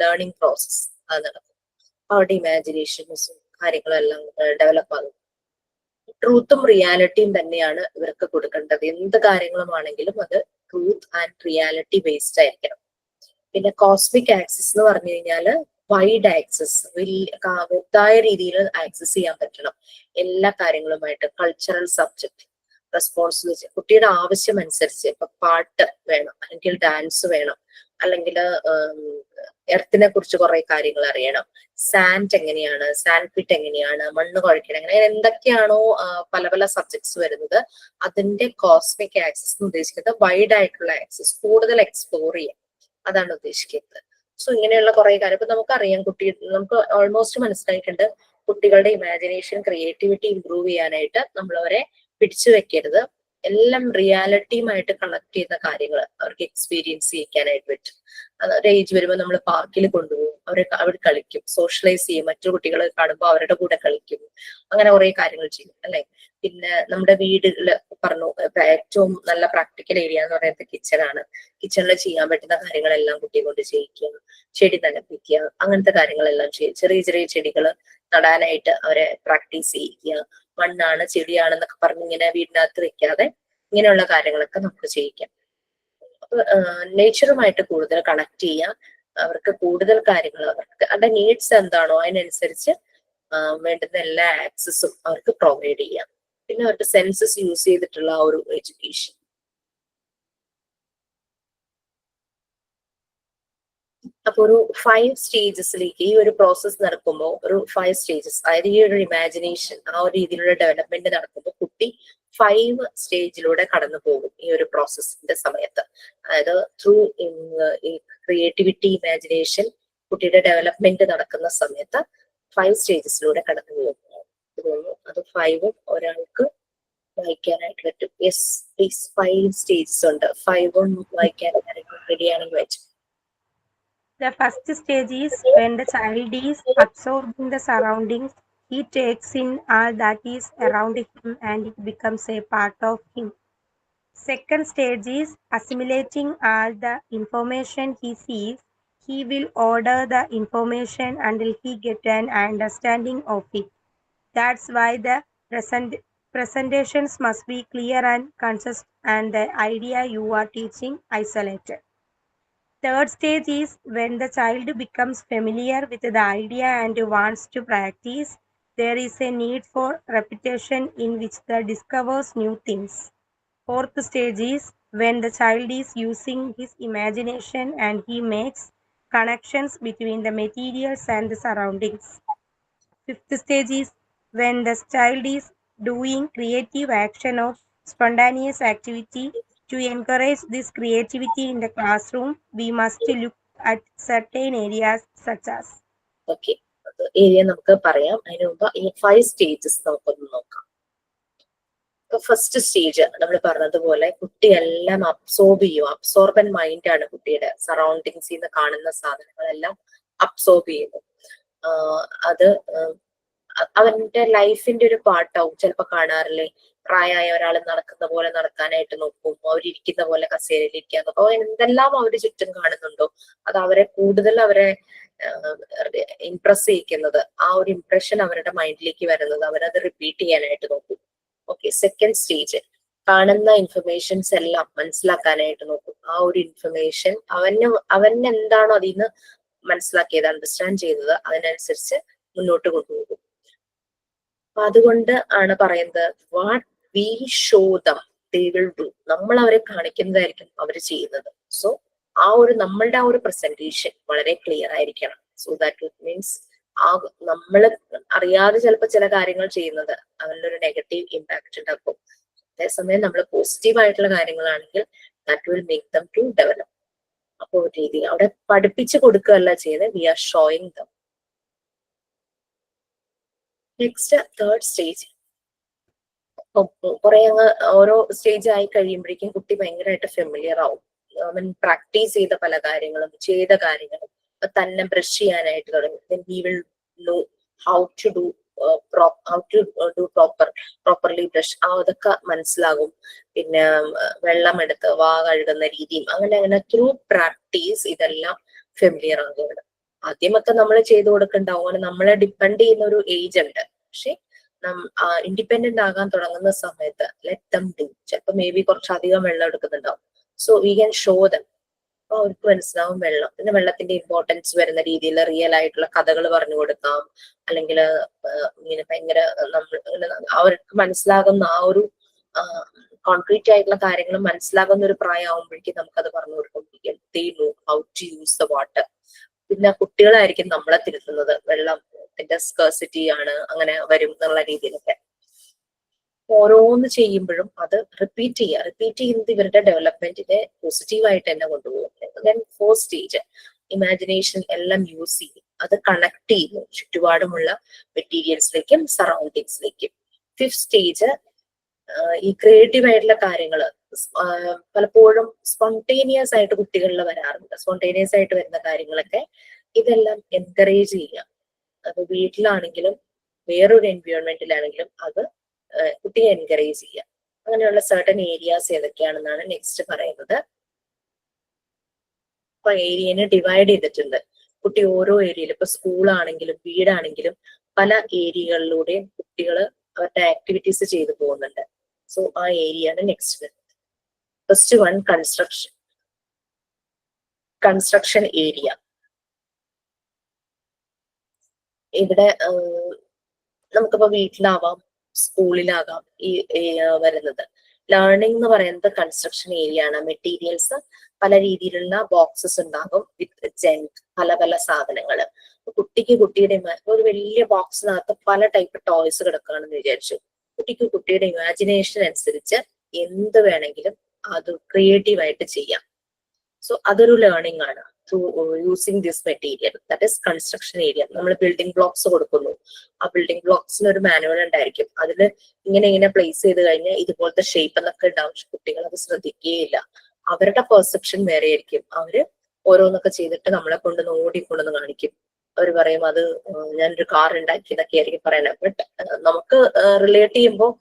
ലേണിംഗ് പ്രോസസ് അത് നടക്കും. അവരുടെ ഇമാജിനേഷൻസും കാര്യങ്ങളും എല്ലാം ഡെവലപ്പ് ആകും. ട്രൂത്തും റിയാലിറ്റിയും തന്നെയാണ് ഇവർക്ക് കൊടുക്കേണ്ടത്. എന്ത് കാര്യങ്ങളുമാണെങ്കിലും അത് ട്രൂത്ത് ആൻഡ് റിയാലിറ്റി ബേസ്ഡ് ആയിരിക്കണം. പിന്നെ കോസ്മിക് ആക്സസ് എന്ന് പറഞ്ഞു കഴിഞ്ഞാൽ വൈഡ് ആക്സസ്, വലുതായ രീതിയിൽ ആക്സസ് ചെയ്യാൻ പറ്റണം എല്ലാ കാര്യങ്ങളുമായിട്ട്. കൾച്ചറൽ സബ്ജക്ട് റെസ്പോൺസ് വെച്ച് കുട്ടിയുടെ ആവശ്യം അനുസരിച്ച്, ഇപ്പൊ പാട്ട് വേണം, അല്ലെങ്കിൽ ഡാൻസ് വേണം, അല്ലെങ്കിൽ എർത്തിനെ കുറിച്ച് കുറെ കാര്യങ്ങൾ അറിയണം, സാൻഡ് എങ്ങനെയാണ്, സാൻഡ് പിറ്റ് എങ്ങനെയാണ്, മണ്ണ് കുഴക്കണം, അങ്ങനെ എന്തൊക്കെയാണോ പല പല സബ്ജക്ട്സ് വരുന്നത് അതിന്റെ കോസ്മിക് ആക്സസ് എന്ന് ഉദ്ദേശിക്കുന്നത് വൈഡ് ആയിട്ടുള്ള ആക്സസ്, കൂടുതൽ എക്സ്പ്ലോർ ചെയ്യാം, അതാണ് ഉദ്ദേശിക്കുന്നത്. സോ ഇങ്ങനെയുള്ള കുറെ കാര്യം ഇപ്പൊ നമുക്കറിയാം. നമുക്ക് ഓൾമോസ്റ്റ് മനസ്സിലായിട്ടുണ്ട് കുട്ടികളുടെ ഇമാജിനേഷൻ, ക്രിയേറ്റിവിറ്റി ഇംപ്രൂവ് ചെയ്യാനായിട്ട് നമ്മൾ അവരെ പിടിച്ചു വെക്കരുത്. എല്ലാം റിയാലിറ്റിയുമായിട്ട് കണക്ട് ചെയ്യുന്ന കാര്യങ്ങൾ അവർക്ക് എക്സ്പീരിയൻസ് ചെയ്യിക്കാനായിട്ട് പറ്റും. ഒരു ഏജ് വരുമ്പോൾ നമ്മൾ പാർക്കിൽ കൊണ്ടുപോകും, അവർ കളിക്കും, സോഷ്യലൈസ് ചെയ്യും, മറ്റു കുട്ടികളെ കാണുമ്പോൾ അവരുടെ കൂടെ കളിക്കും, അങ്ങനെ കുറെ കാര്യങ്ങൾ ചെയ്യും അല്ലെ. പിന്നെ നമ്മുടെ വീടുകളിൽ പറഞ്ഞു ഏറ്റവും നല്ല പ്രാക്ടിക്കൽ ഏരിയ എന്ന് പറയുന്നത് കിച്ചണാണ്. കിച്ചണിൽ ചെയ്യാൻ പറ്റുന്ന കാര്യങ്ങളെല്ലാം കുട്ടിയെ കൊണ്ട് ചെയ്യിക്കുക, ചെടി നനപ്പിക്കുക, അങ്ങനത്തെ കാര്യങ്ങളെല്ലാം ചെയ്യും. ചെറിയ ചെറിയ ചെടികൾ നടാനായിട്ട് അവരെ പ്രാക്ടീസ് ചെയ്യിക്കുക. മണ്ണാണ് ചെടിയാണെന്നൊക്കെ പറഞ്ഞ് ഇങ്ങനെ വീടിനകത്ത് വെക്കാതെ ഇങ്ങനെയുള്ള കാര്യങ്ങളൊക്കെ നമുക്ക് ചെയ്യിക്കാം. നേച്ചറുമായിട്ട് കൂടുതൽ കണക്ട് ചെയ്യാം. അവർക്ക് കൂടുതൽ കാര്യങ്ങൾ, അവർക്ക് അവരുടെ നീഡ്സ് എന്താണോ അതിനനുസരിച്ച് വേണ്ടുന്ന എല്ലാ ആക്സസും അവർക്ക് പ്രൊവൈഡ് ചെയ്യാം. പിന്നെ അവർക്ക് സെൻസസ് യൂസ് ചെയ്തിട്ടുള്ള ഒരു എഡ്യൂക്കേഷൻ. അപ്പൊ ഒരു 5 സ്റ്റേജസിലേക്ക് ഈ ഒരു പ്രോസസ് നടക്കുമ്പോൾ, ഒരു 5 സ്റ്റേജസ്, അതായത് ഈ ഒരു ഇമാജിനേഷൻ ആ ഒരു രീതിയിലുള്ള ഡെവലപ്മെന്റ് നടക്കുമ്പോൾ കുട്ടി 5 സ്റ്റേജിലൂടെ കടന്നു പോകും ഈ ഒരു പ്രോസസ്സിന്റെ സമയത്ത്. അതായത് ത്രൂ ക്രിയേറ്റിവിറ്റി, ഇമാജിനേഷൻ, കുട്ടിയുടെ ഡെവലപ്മെന്റ് നടക്കുന്ന സമയത്ത് 5 സ്റ്റേജസിലൂടെ കടന്നു പോകും. അത് 5ഉം ഒരാൾക്ക് വായിക്കാനായിട്ട് പറ്റും. യെസ് പ്ലീസ്, 5 സ്റ്റേജസ് ഉണ്ട്. 5ഉം വായിക്കാനായിട്ട് റെഡിയാണെങ്കിൽ വായിച്ചു. The first stage is when the child is absorbing the surroundings He takes in all that is around him and it becomes a part of him. Second stage is assimilating all the information he sees. He will order the information until he gets an understanding of it. That's why the presentations must be clear and concise and the idea you are teaching isolated. Third stage is when the child becomes familiar with the idea and wants to practice. There is a need for repetition in which the discovers new things. Fourth stage is when the child is using his imagination and he makes connections between the materials and the surroundings. Fifth stage is when the child is doing creative action or spontaneous activity. To encourage this creativity in the classroom, we must look at certain areas such as okay, area നമുക്ക് പറയാം. അതിന് മുമ്പ് ഈ 5 stages നമുക്കൊന്ന് നോക്കാം. First stage നമ്മൾ പറഞ്ഞതുപോലെ കുട്ടി എല്ലാം അബ്സോർബ് ചെയ്യും. അബ്സോർബൻ മൈൻഡ് ആണ് കുട്ടിയുടെ. സറൗണ്ടിങ്സിൽ നിന്ന് കാണുന്ന സാധനങ്ങളെല്ലാം അബ്സോർബ് ചെയ്യുന്നു. അത് അവന്റെ ലൈഫിന്റെ ഒരു പാർട്ടാവും. ചിലപ്പോ കാണാറില്ലേ, പ്രായമായ ഒരാൾ നടക്കുന്ന പോലെ നടക്കാനായിട്ട് നോക്കും, അവരിയ്ക്കുന്ന പോലെ കസേരയിൽ ഇരിക്കാൻ നോക്കും. അപ്പൊ എന്തെല്ലാം അവര് ചുറ്റും കാണുന്നുണ്ടോ അത് അവരെ കൂടുതൽ അവരെ ഇംപ്രസ് ചെയ്യിക്കുന്നത്, ആ ഒരു ഇംപ്രഷൻ അവരുടെ മൈൻഡിലേക്ക് വരുന്നത്, അവരത് റിപ്പീറ്റ് ചെയ്യാനായിട്ട് നോക്കും. ഓക്കെ, സെക്കൻഡ് സ്റ്റേജ് കാണുന്ന ഇൻഫർമേഷൻസ് എല്ലാം മനസ്സിലാക്കാനായിട്ട് നോക്കും. ആ ഒരു ഇൻഫർമേഷൻ അവന് എന്താണോ അതിൽ നിന്ന് മനസ്സിലാക്കിയത്, അണ്ടർസ്റ്റാൻഡ് ചെയ്തത്, അതിനനുസരിച്ച് മുന്നോട്ട് കൊണ്ടുപോകും. അപ്പൊ അതുകൊണ്ട് ആണ് പറയുന്നത് what we show dum they will do. നമ്മൾ അവരെ കാണിക്കുന്നതായിരിക്കും അവർ ചെയ്യുന്നത്. സോ ആ ഒരു നമ്മളുടെ ആ ഒരു പ്രസന്റേഷൻ വളരെ ക്ലിയർ ആയിരിക്കണം. സോ ദാറ്റ് ഇറ്റ് മീൻസ് ആ നമ്മള് അറിയാതെ ചിലപ്പോൾ ചില കാര്യങ്ങൾ ചെയ്യുന്നത് അവനൊരു നെഗറ്റീവ് ഇമ്പാക്ട് ഉണ്ടാക്കും. അതേസമയം നമ്മൾ പോസിറ്റീവ് ആയിട്ടുള്ള കാര്യങ്ങളാണെങ്കിൽ that will make them to develop. അപ്പൊ ഒരു രീതി അവിടെ പഠിപ്പിച്ചു കൊടുക്കുകയല്ല ചെയ്യുന്നത്, we are showing them. Next third stage. കുറെ അങ്ങ് ഓരോ സ്റ്റേജ് ആയി കഴിയുമ്പോഴേക്കും കുട്ടി ഭയങ്കരമായിട്ട് ഫെമിലിയർ ആവും. അവൻ പ്രാക്ടീസ് ചെയ്ത പല കാര്യങ്ങളും ചെയ്ത കാര്യങ്ങളും തന്നെ ബ്രഷ് ചെയ്യാനായിട്ട് തുടങ്ങി. then he will know how to do properly brush. അതൊക്കെ മനസ്സിലാകും. പിന്നെ വെള്ളം എടുത്ത് വാ കഴുകുന്ന രീതിയും അങ്ങനെ ത്രൂ പ്രാക്ടീസ് ഇതെല്ലാം ഫെമിലിയർ ആകുകയാണ്. ആദ്യമൊക്കെ നമ്മൾ ചെയ്തു കൊടുക്കണ്ടാവും. അങ്ങനെ നമ്മളെ ഡിപ്പെൻഡ് ചെയ്യുന്ന ഒരു ഏജ് ഉണ്ട്. പക്ഷെ ഇൻഡിപെൻഡന്റ് ആകാൻ തുടങ്ങുന്ന സമയത്ത് ലെറ്റ് ദം ഡു. ചിലപ്പോ മേ ബി കുറച്ചധികം വെള്ളം എടുക്കുന്നുണ്ടാവും. So we can show them. അപ്പൊ അവർക്ക് മനസ്സിലാവും വെള്ളം. പിന്നെ വെള്ളത്തിന്റെ ഇമ്പോർട്ടൻസ് വരുന്ന രീതിയിൽ റിയൽ ആയിട്ടുള്ള കഥകൾ പറഞ്ഞു കൊടുക്കാം. അല്ലെങ്കിൽ ഇങ്ങനെ ഭയങ്കര അവർക്ക് മനസ്സിലാകുന്ന ആ ഒരു കോൺക്രീറ്റ് ആയിട്ടുള്ള കാര്യങ്ങൾ മനസ്സിലാകുന്ന ഒരു പ്രായമാകുമ്പോഴേക്കും നമുക്കത് പറഞ്ഞു കൊടുക്കും. they know how to use the water. പിന്നെ കുട്ടികളായിരിക്കും നമ്മളെ തിരുത്തുന്നത്. വെള്ളത്തിന്റെ സ്കേഴ്സിറ്റി ആണ്, അങ്ങനെ വരും എന്നുള്ള രീതിയിലൊക്കെ. ഓരോന്ന് ചെയ്യുമ്പോഴും അത് റിപ്പീറ്റ് ചെയ്യുന്നത് ഇവരുടെ ഡെവലപ്മെന്റിനെ പോസിറ്റീവായിട്ട് തന്നെ കൊണ്ടുപോകും. ദെൻ ഫോർത്ത് സ്റ്റേജ് ഇമാജിനേഷൻ എല്ലാം യൂസ് ചെയ്യും. അത് കണക്ട് ചെയ്യുന്നു ചുറ്റുപാടുമുള്ള മെറ്റീരിയൽസിലേക്കും സറൗണ്ടിങ്സിലേക്കും. ഫിഫ്ത് സ്റ്റേജ് ഈ ക്രിയേറ്റീവ് ആയിട്ടുള്ള കാര്യങ്ങള് പലപ്പോഴും സ്പോണ്ടേനിയസ് ആയിട്ട് കുട്ടികളിൽ വരാറുണ്ട്. സ്പോണ്ടേനിയസ് ആയിട്ട് വരുന്ന കാര്യങ്ങളൊക്കെ ഇതെല്ലാം എൻകറേജ് ചെയ്യുക. അപ്പൊ വീട്ടിലാണെങ്കിലും വേറൊരു എൻവയോൺമെന്റിലാണെങ്കിലും അത് കുട്ടിയെ എൻകറേജ് ചെയ്യുക. അങ്ങനെയുള്ള സർട്ടൻ ഏരിയാസ് ഏതൊക്കെയാണെന്നാണ് നെക്സ്റ്റ് പറയുന്നത്. അപ്പൊ ഏരിയനെ ഡിവൈഡ് ചെയ്തിട്ടുണ്ട്. കുട്ടി ഓരോ ഏരിയയിൽ, ഇപ്പൊ സ്കൂളാണെങ്കിലും വീടാണെങ്കിലും പല ഏരിയകളിലൂടെയും കുട്ടികൾ അവരുടെ ആക്ടിവിറ്റീസ് ചെയ്തു പോകുന്നുണ്ട്. സോ ആ ഏരിയയാണ് next. First one construction area. ഇവിടെ നമുക്കിപ്പോ വീട്ടിലാവാം, സ്കൂളിലാകാം ഈ വരുന്നത്. ലേണിംഗ് എന്ന് പറയുന്നത് കൺസ്ട്രക്ഷൻ ഏരിയ ആണ്. മെറ്റീരിയൽസ് പല രീതിയിലുള്ള ബോക്സസ് ഉണ്ടാകും വിത്ത് ജെന്റ്, പല പല സാധനങ്ങള്. കുട്ടിയുടെ ഒരു വലിയ ബോക്സിനകത്ത് പല ടൈപ്പ് ടോയ്സ് കിടക്കുകയാണെന്ന് വിചാരിച്ചു. കുട്ടിയുടെ ഇമാജിനേഷൻ അനുസരിച്ച് എന്ത് വേണമെങ്കിലും അത് ക്രിയേറ്റീവ് ആയിട്ട് ചെയ്യാം. സോ അതൊരു ലേണിംഗ് ആണ് through using this material. That is construction area. നമ്മൾ ബിൽഡിംഗ് ബ്ലോക്സ് കൊടുക്കുന്നു. ആ ബിൽഡിംഗ് ബ്ലോക്സിന് ഒരു മാനുവൽ ഉണ്ടായിരിക്കും. അതില് ഇങ്ങനെ പ്ലേസ് ചെയ്ത് കഴിഞ്ഞാൽ ഇതുപോലത്തെ ഷേപ്പ് എന്നൊക്കെ ഉണ്ടാവും. കുട്ടികൾ അത് ശ്രദ്ധിക്കുകയില്ല. അവരുടെ പെർസെപ്ഷൻ വേറെ ആയിരിക്കും. അവര് ഓരോന്നൊക്കെ ചെയ്തിട്ട് നമ്മളെ കൊണ്ടുവന്ന് കാണിക്കും. അവർ പറയും അത് ഞാനൊരു കാർ ഉണ്ടാക്കി എന്നൊക്കെ ആയിരിക്കും പറയണത്. ബട്ട് നമുക്ക് റിലേറ്റ് ചെയ്യുമ്പോൾ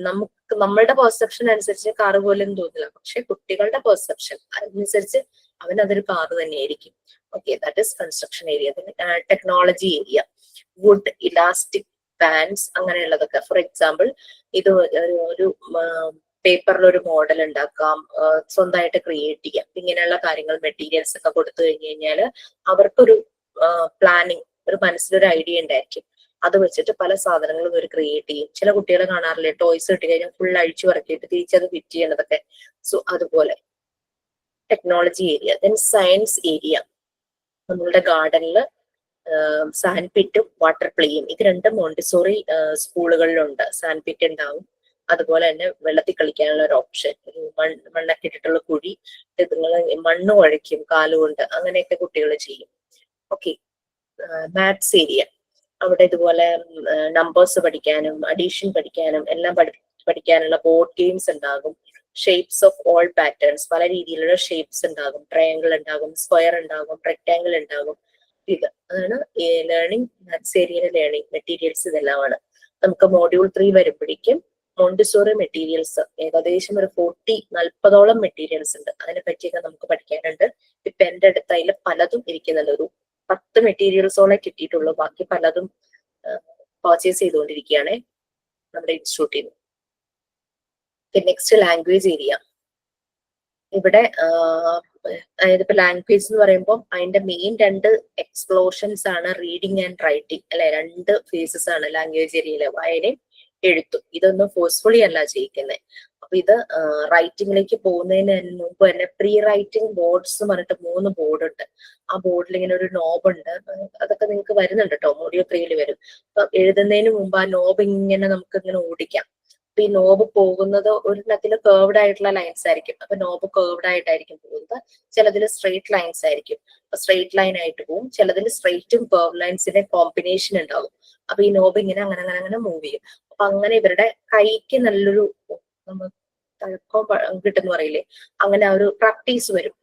നമുക്ക് നമ്മളുടെ പെർസെപ്ഷൻ അനുസരിച്ച് കാറ് പോലും തോന്നില്ല, പക്ഷെ കുട്ടികളുടെ പെർസെപ്ഷൻ അനുസരിച്ച് അവനതൊരു കാറ് തന്നെയായിരിക്കും. Okay, that is construction area. Technology area, wood, elastic bands, അങ്ങനെയുള്ളതൊക്കെ. ഫോർ എക്സാമ്പിൾ, ഇത് ഒരു പേപ്പറിൽ ഒരു മോഡൽ ഉണ്ടാക്കാം, സ്വന്തമായിട്ട് ക്രിയേറ്റ് ചെയ്യാം. ഇങ്ങനെയുള്ള കാര്യങ്ങൾ, മെറ്റീരിയൽസ് ഒക്കെ കൊടുത്തു കഴിഞ്ഞു കഴിഞ്ഞാൽ അവർക്കൊരു പ്ലാനിങ്, ഒരു മനസ്സിലൊരു ഐഡിയ ഉണ്ടായിരിക്കും. അത് വെച്ചിട്ട് പല സാധനങ്ങളും ഇവർ ക്രിയേറ്റ് ചെയ്യും. ചില കുട്ടികളെ കാണാറില്ലേ, ടോയ്സ് കിട്ടി കഴിഞ്ഞാൽ ഫുൾ അഴിച്ചു പറക്കിയിട്ട് തിരിച്ചത് ഫിറ്റ് ചെയ്യണതൊക്കെ. സോ അതുപോലെ technology area. Then science area, നമ്മളുടെ ഗാർഡനിൽ സാൻഡ് പിറ്റും വാട്ടർ പ്ലേയും. ഇത് രണ്ടും മോണ്ടിസോറി സ്കൂളുകളിലുണ്ട്. സാൻഡ് പിറ്റ് ഉണ്ടാവും, അതുപോലെ തന്നെ വെള്ളത്തിൽ കളിക്കാനുള്ള ഒരു ഓപ്ഷൻ, മണ്ണൊക്കെ ഇട്ടിട്ടുള്ള കുഴി, നിങ്ങൾ മണ്ണ് കുഴയ്ക്കും കാലുകൊണ്ട്, അങ്ങനെയൊക്കെ കുട്ടികൾ ചെയ്യും. ഓക്കെ, മാത്സ് ഏരിയ, അവിടെ ഇതുപോലെ നമ്പേഴ്സ് പഠിക്കാനും അഡീഷൻ പഠിക്കാനും എല്ലാം പഠിക്കാനുള്ള ബോർഡ് ഗെയിംസ് ഉണ്ടാകും. ഷേപ്സ് ഓഫ് ഓൾ പാറ്റേൺസ്, പല രീതിയിലുള്ള ഷേപ്സ് ഉണ്ടാകും. ട്രയാങ്കിൾ ഉണ്ടാകും, സ്ക്വയർ ഉണ്ടാകും, റെക്ടാങ്കിൾ ഉണ്ടാകും. ഇത് അതാണ് ലേണിംഗ്, മാത്സ് ഏരിയയിലെ ലേണിംഗ് മെറ്റീരിയൽസ്. ഇതെല്ലാമാണ്. നമുക്ക് മോഡ്യൂൾ 3 വരുമ്പോഴേക്കും മോണ്ടിസോറി മെറ്റീരിയൽസ് ഏകദേശം ഒരു 40-40ഓളം മെറ്റീരിയൽസ് ഉണ്ട്. അതിനെ പറ്റിയൊക്കെ നമുക്ക് പഠിക്കാനുണ്ട്. ഇപ്പൊ എന്റെ അടുത്ത് അതിൽ പലതും ഇരിക്കുന്നുണ്ട്. ഒരു 10 മെറ്റീരിയൽസോളം കിട്ടിയിട്ടുള്ളൂ. ബാക്കി പലതും പർച്ചേസ് ചെയ്തുകൊണ്ടിരിക്കുകയാണ് നമ്മുടെ ഇൻസ്റ്റിറ്റ്യൂട്ടിൽ നിന്ന്. Next language area. ഇവിടെ അതായത് ഇപ്പൊ ലാംഗ്വേജ് എന്ന് പറയുമ്പോൾ അതിന്റെ മെയിൻ 2 എക്സ്പ്ലോഷൻസ് ആണ് റീഡിങ് ആൻഡ് റൈറ്റിംഗ്, അല്ലെ? 2 ഫേസസ് ആണ് ലാംഗ്വേജ് ഏരിയയിലെ, വായനയും എഴുത്തും. ഇതൊന്നും ഫോഴ്സ്ഫുള്ളി അല്ല ചെയ്യിക്കുന്നത്. അപ്പൊ ഇത് റൈറ്റിംഗിലേക്ക് പോകുന്നതിന് മുമ്പ് തന്നെ പ്രീ റൈറ്റിംഗ് ബോർഡ്സ് എന്ന് പറഞ്ഞിട്ട് 3 ബോർഡ് ഉണ്ട്. ആ ബോർഡിൽ ഇങ്ങനെ ഒരു നോബ് ഉണ്ട്. അതൊക്കെ നിങ്ങൾക്ക് വരുന്നുണ്ട് കേട്ടോ, മോഡ്യൂൾ 3 വരും. അപ്പൊ എഴുതുന്നതിന് മുമ്പ് ആ നോബ് ഇങ്ങനെ നമുക്ക് ഇങ്ങനെ ഓടിക്കാം. അപ്പൊ ഈ നോബ് പോകുന്നത് ഒരെണ്ണത്തിൽ കേർവ്ഡ് ആയിട്ടുള്ള ലൈൻസ് ആയിരിക്കും. അപ്പൊ നോബ് കേർവ്ഡ് ആയിട്ടായിരിക്കും പോകുന്നത്. ചിലതിൽ സ്ട്രെയിറ്റ് ലൈൻസ് ആയിരിക്കും. അപ്പൊ സ്ട്രെയിറ്റ് ലൈൻ ആയിട്ട് പോകും. ചിലതിൽ സ്ട്രെയിറ്റും കേർവ് ലൈൻസിന്റെ കോമ്പിനേഷൻ ഉണ്ടാകും. അപ്പൊ ഈ നോബ് ഇങ്ങനെ അങ്ങനെ അങ്ങനെ അങ്ങനെ മൂവ് ചെയ്യും. അപ്പൊ അങ്ങനെ ഇവരുടെ കൈക്ക് നല്ലൊരു തഴക്കം കിട്ടുന്ന പറയില്ലേ, അങ്ങനെ ആ ഒരു പ്രാക്ടീസ് വരും.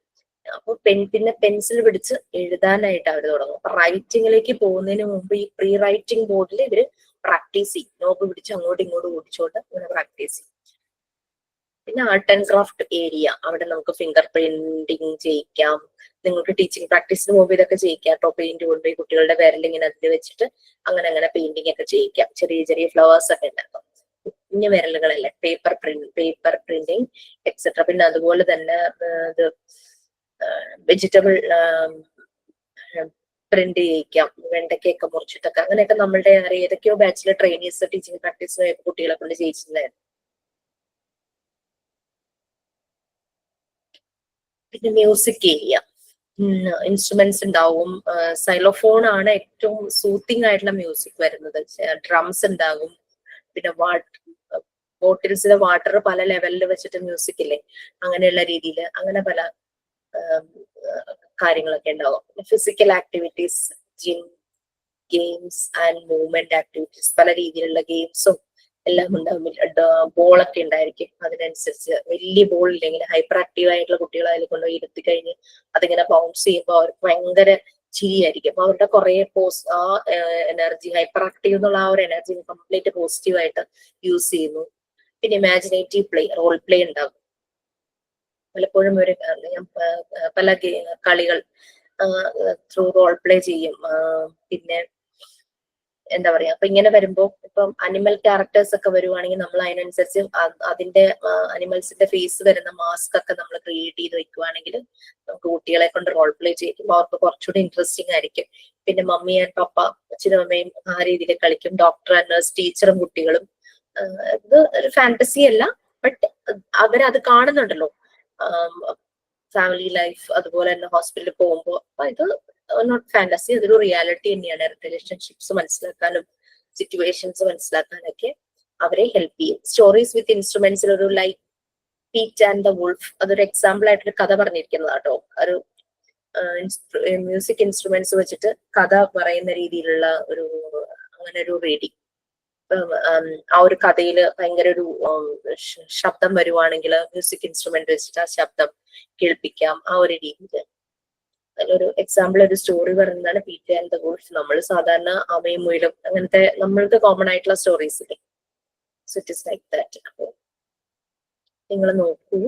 അപ്പൊ പിന്നെ പെൻസിൽ പിടിച്ച് എഴുതാനായിട്ട് അവർ തുടങ്ങും. അപ്പൊ റൈറ്റിങ്ങിലേക്ക് പോകുന്നതിന് മുമ്പ് ഈ പ്രീ റൈറ്റിംഗ് ബോർഡിൽ ഇവര് പ്രാക്ടീസ് ചെയ്യും. നോബ് പിടിച്ച് അങ്ങോട്ടും ഇങ്ങോട്ടും ഓടിച്ചോണ്ട് ഇങ്ങനെ പ്രാക്ടീസ് ചെയ്യും. പിന്നെ ആർട്ട് ആൻഡ് ക്രാഫ്റ്റ് ഏരിയ, അവിടെ നമുക്ക് ഫിംഗർ പ്രിന്റിങ് ചെയ്യിക്കാം. നിങ്ങൾക്ക് ടീച്ചിങ് പ്രാക്ടീസിന് മുമ്പ് ഇതൊക്കെ ചെയ്യിക്കാം. കേട്ടോ, പെയിന്റ് കൊണ്ട് കുട്ടികളുടെ വിരലിങ്ങനെ അതിൽ വെച്ചിട്ട് അങ്ങനെ അങ്ങനെ പെയിന്റിങ് ഒക്കെ ചെയ്യിക്കാം. ചെറിയ ചെറിയ ഫ്ലവേഴ്സ് ഒക്കെ ഉണ്ടാക്കാം. കുഞ്ഞു വിരലുകളല്ലേ, പേപ്പർ പ്രിന്റിങ് എക്സെട്ര. പിന്നെ അതുപോലെ തന്നെ ഇത് വെജിറ്റബിൾ പ്രിന്റ് ചെയ്യിക്കാം. വെണ്ടയ്ക്കൊക്കെ മുറിച്ചിട്ടൊക്കെ അങ്ങനെയൊക്കെ നമ്മളുടെ ഏതൊക്കെയോ ബാച്ചിലെ ട്രെയിനീസ് ടീച്ചിങ് പ്രാക്ടീസിന് കുട്ടികളെ കൊണ്ട് ചെയ്യിച്ചിട്ടുണ്ടായിരുന്നു. പിന്നെ മ്യൂസിക് ഏരിയ, ഇൻസ്ട്രുമെന്റ്സ് ഉണ്ടാവും. സൈലോഫോൺ ആണ് ഏറ്റവും സൂത്തിങ് ആയിട്ടുള്ള മ്യൂസിക് വരുന്നത്. ഡ്രംസ് ഉണ്ടാകും. പിന്നെ ബോട്ടിൽസിലെ വാട്ടർ പല ലെവലിൽ വെച്ചിട്ട് മ്യൂസിക് ഇല്ലേ, അങ്ങനെയുള്ള രീതിയിൽ അങ്ങനെ പല കാര്യങ്ങളൊക്കെ ഉണ്ടാവും. Physical activities, gym, games and movement activities, പല രീതിയിലുള്ള ഗെയിംസും എല്ലാം ഉണ്ടാവും. ബോളൊക്കെ ഉണ്ടായിരിക്കും. അതിനനുസരിച്ച് വലിയ ബോൾ ഇല്ലെങ്കിൽ ഹൈപ്പർ ആക്റ്റീവ് ആയിട്ടുള്ള കുട്ടികളെ അതിൽ കൊണ്ടുപോയി ഇരുത്തി കഴിഞ്ഞ് അതിങ്ങനെ ബൗൺസ് ചെയ്യുമ്പോൾ അവർക്ക് ഭയങ്കര ചിരിയായിരിക്കും. അപ്പൊ അവരുടെ കുറെ ആ എനർജി, ഹൈപ്പർ ആക്റ്റീവ് എന്നുള്ള ആ ഒരു എനർജി കംപ്ലീറ്റ് പോസിറ്റീവ് ആയിട്ട് യൂസ് ചെയ്യുന്നു. പിന്നെ ഇമാജിനേറ്റീവ് പ്ലേ, റോൾ പ്ലേ ഉണ്ടാകും. പലപ്പോഴും ഒരു പല കളികൾ ത്രൂ റോൾ പ്ലേ ചെയ്യും. പിന്നെ എന്താ പറയാ, അപ്പൊ ഇങ്ങനെ വരുമ്പോ ഇപ്പം അനിമൽ ക്യാരക്ടേഴ്സ് ഒക്കെ വരുവാണെങ്കിൽ നമ്മൾ അതിനനുസരിച്ച് അതിന്റെ അനിമൽസിന്റെ ഫേസ് വരുന്ന മാസ്ക് ഒക്കെ നമ്മൾ ക്രിയേറ്റ് ചെയ്ത് വെക്കുവാണെങ്കിൽ നമുക്ക് കുട്ടികളെ കൊണ്ട് റോൾ പ്ലേ ചെയ്യുമ്പോൾ അവർക്ക് കുറച്ചുകൂടി ഇൻട്രസ്റ്റിംഗ് ആയിരിക്കും. പിന്നെ മമ്മി ആൻഡ് പപ്പ, അച്ഛനും അമ്മയും ആ രീതിയിൽ കളിക്കും. ഡോക്ടർ ആൻഡ് നഴ്സ്, ടീച്ചറും കുട്ടികളും. ഇത് ഒരു ഫാന്റസി അല്ല, ബട്ട് അവരത് കാണുന്നുണ്ടല്ലോ ഫാമിലി ലൈഫ്, അതുപോലെ തന്നെ ഹോസ്പിറ്റലിൽ പോകുമ്പോൾ. അപ്പൊ ഇത് നോട്ട് ഫാന്റസി, അതൊരു റിയാലിറ്റി തന്നെയാണ്. റിലേഷൻഷിപ്സ് മനസ്സിലാക്കാനും സിറ്റുവേഷൻസ് മനസ്സിലാക്കാനൊക്കെ അവരെ ഹെൽപ്പ് ചെയ്യും. സ്റ്റോറീസ് വിത്ത് ഇൻസ്ട്രുമെന്റ്സിൽ ഒരു like Pete and the wolf, അതൊരു എക്സാമ്പിൾ ആയിട്ടൊരു കഥ പറഞ്ഞിരിക്കുന്നതാട്ടോ. ഒരു മ്യൂസിക് ഇൻസ്ട്രുമെന്റ്സ് വെച്ചിട്ട് കഥ പറയുന്ന രീതിയിലുള്ള ഒരു അങ്ങനെ ഒരു റീഡിങ്. ആ ഒരു കഥയിൽ ഭയങ്കര ഒരു ശബ്ദം വരുവാണെങ്കിൽ മ്യൂസിക് ഇൻസ്ട്രുമെന്റ് വെച്ചിട്ട് ആ ശബ്ദം കേൾപ്പിക്കാം, ആ ഒരു രീതിയിൽ. അതിലൊരു എക്സാമ്പിൾ ഒരു സ്റ്റോറി പറയുന്നതാണ് പീറ്റർ ആൻഡ് ദ വോൾഫ്. നമ്മൾ സാധാരണ അമയും മുയലും അങ്ങനത്തെ നമ്മൾക്ക് കോമൺ ആയിട്ടുള്ള സ്റ്റോറീസ് ഇല്ലേ. So it is like that. അപ്പോൾ നിങ്ങൾ നോക്കൂ,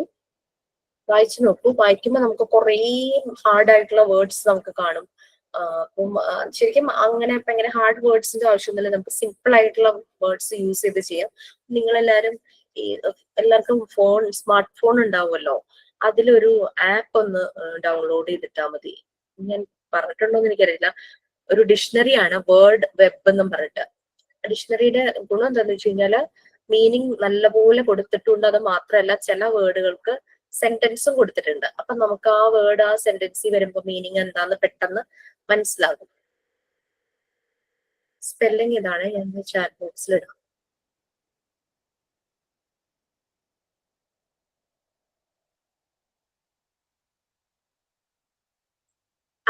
വായിച്ചു നോക്കൂ. വായിക്കുമ്പോൾ നമുക്ക് കുറേ ഹാർഡ് ആയിട്ടുള്ള വേർഡ്സ് നമുക്ക് കാണും. അപ്പം ശരിക്കും അങ്ങനെ ഭയങ്കര ഹാർഡ് വേർഡ്സിന്റെ ആവശ്യമൊന്നുമില്ല. നമുക്ക് സിമ്പിൾ ആയിട്ടുള്ള വേർഡ്സ് യൂസ് ചെയ്ത് ചെയ്യാം. നിങ്ങളെല്ലാരും എല്ലാവർക്കും സ്മാർട്ട് ഫോൺ ഉണ്ടാവുമല്ലോ, അതിലൊരു ആപ്പ് ഒന്ന് ഡൗൺലോഡ് ചെയ്തിട്ടാ മതി. ഞാൻ പറഞ്ഞിട്ടുണ്ടോന്ന് എനിക്കറിയില്ല. ഒരു ഡിക്ഷണറിയാണ്, വേർഡ് വെബ് എന്നും പറഞ്ഞിട്ട്. ഡിക്ഷണറിയുടെ ഗുണം എന്താന്ന് വെച്ച് കഴിഞ്ഞാല് മീനിങ് നല്ലപോലെ കൊടുത്തിട്ടുണ്ട്. അത് മാത്രമല്ല ചില വേർഡുകൾക്ക് സെന്റൻസും കൊടുത്തിട്ടുണ്ട്. അപ്പൊ നമുക്ക് ആ വേർഡ് ആ സെന്റൻസിൽ വരുമ്പോ മീനിങ് എന്താന്ന് പെട്ടെന്ന് മനസ്സിലാകും. സ്പെല്ലിംഗ് ഇതാണ്, ഞാൻ ചാറ്റ് ബോക്സിൽ ഇടാം.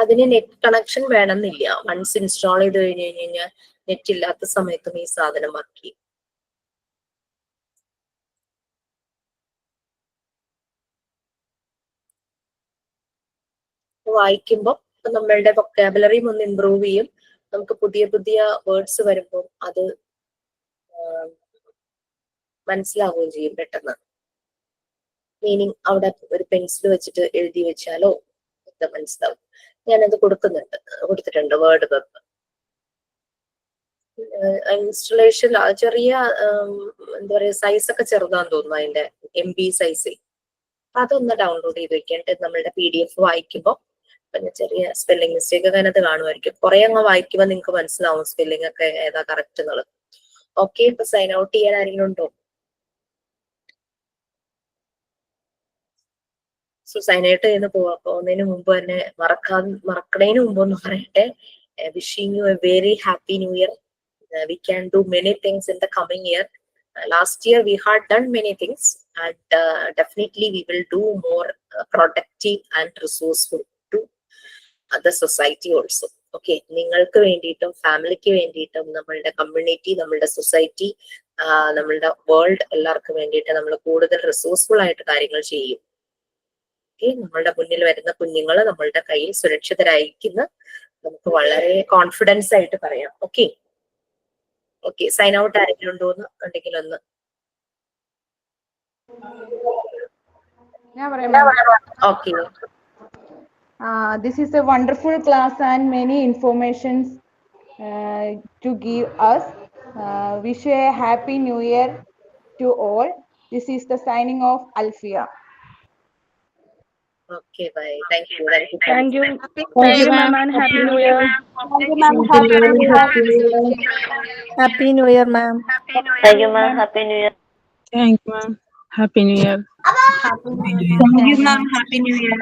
അതിന് നെറ്റ് കണക്ഷൻ വേണമെന്നില്ല. വൺസ് ഇൻസ്റ്റാൾ ചെയ്ത് കഴിഞ്ഞ് കഴിഞ്ഞാൽ നെറ്റ് ഇല്ലാത്ത സമയത്തും ഈ സാധനം വർക്ക് ചെയ്യും. വായിക്കുമ്പോൾ നമ്മളുടെ വൊക്കാബുലറിയും ഒന്ന് ഇമ്പ്രൂവ് ചെയ്യും. നമുക്ക് പുതിയ പുതിയ വേർഡ്സ് വരുമ്പോൾ അത് മനസ്സിലാവുകയും ചെയ്യും പെട്ടെന്ന്. മീനിങ് അവിടെ ഒരു പെൻസിൽ വെച്ചിട്ട് എഴുതി വെച്ചാലോ ഇത് മനസ്സിലാവും. ഞാനത് കൊടുത്തിട്ടുണ്ട് വേർഡ് വെബ്. ഇൻസ്റ്റലേഷൻ ചെറിയ എന്താ പറയാ സൈസ് ഒക്കെ ചെറുതാന്ന് തോന്നുന്നു അതിന്റെ MB സൈസ്. അപ്പൊ അതൊന്ന് ഡൗൺലോഡ് ചെയ്ത് വെക്കേണ്ട. നമ്മളുടെ PDF വായിക്കുമ്പോൾ പിന്നെ ചെറിയ സ്പെല്ലിംഗ് മിസ്റ്റേക്ക് ഒക്കെ അതിനകത്ത് കാണുമായിരിക്കും. കുറെ അങ്ങ് വായിക്കുമ്പോൾ നിങ്ങൾക്ക് മനസ്സിലാവും സ്പെല്ലിംഗ് ഒക്കെ ഏതാ കറക്റ്റ് എന്നുള്ളത്. ഓക്കെ, ഇപ്പൊ സൈൻ ഔട്ട് ചെയ്യാൻ ആരെങ്കിലും ഉണ്ടോ? സോ സൈൻ ഔട്ട് ചെയ്യുന്ന പോകുന്നതിന് മുമ്പ് തന്നെ മറക്കണതിന് മുമ്പ് ഒന്ന് പറയട്ടെ, wishing you A very happy new year. We can do many things in the coming year. Last year we had done many things, and definitely we will do more productive and resourceful to the society also. Okay, നിങ്ങൾക്ക് വേണ്ടിയിട്ടും ഫാമിലിക്ക് വേണ്ടിയിട്ടും നമ്മളുടെ community, നമ്മളുടെ society, നമ്മളുടെ world എല്ലാവർക്കും വേണ്ടിയിട്ട് നമ്മൾ കൂടുതൽ റിസോഴ്സ്ഫുൾ ആയിട്ട് കാര്യങ്ങൾ ചെയ്യും. ഓക്കെ, നമ്മളുടെ മുന്നിൽ വരുന്ന കുഞ്ഞുങ്ങള് നമ്മളുടെ കയ്യിൽ സുരക്ഷിതരായിരിക്കുന്ന നമുക്ക് വളരെ കോൺഫിഡൻസ് ആയിട്ട് പറയാം. ഓക്കെ ഓക്കെ, സൈൻ ഔട്ട് ആരെങ്കിലും ഉണ്ടോന്ന് ഉണ്ടെങ്കിൽ ഒന്ന്. Okay, this is a wonderful class and many informations to give us. Wish a happy new year to all. This is the signing of Alfia. Okay, bye. Thank you. Thank you. Thank you, ma'am, and Happy New Year. Thank you, ma'am. Happy New Year, ma'am. Thank you, ma'am. Happy New Year. Thank you, ma'am. Happy New Year. Thank you, ma'am. Happy New Year.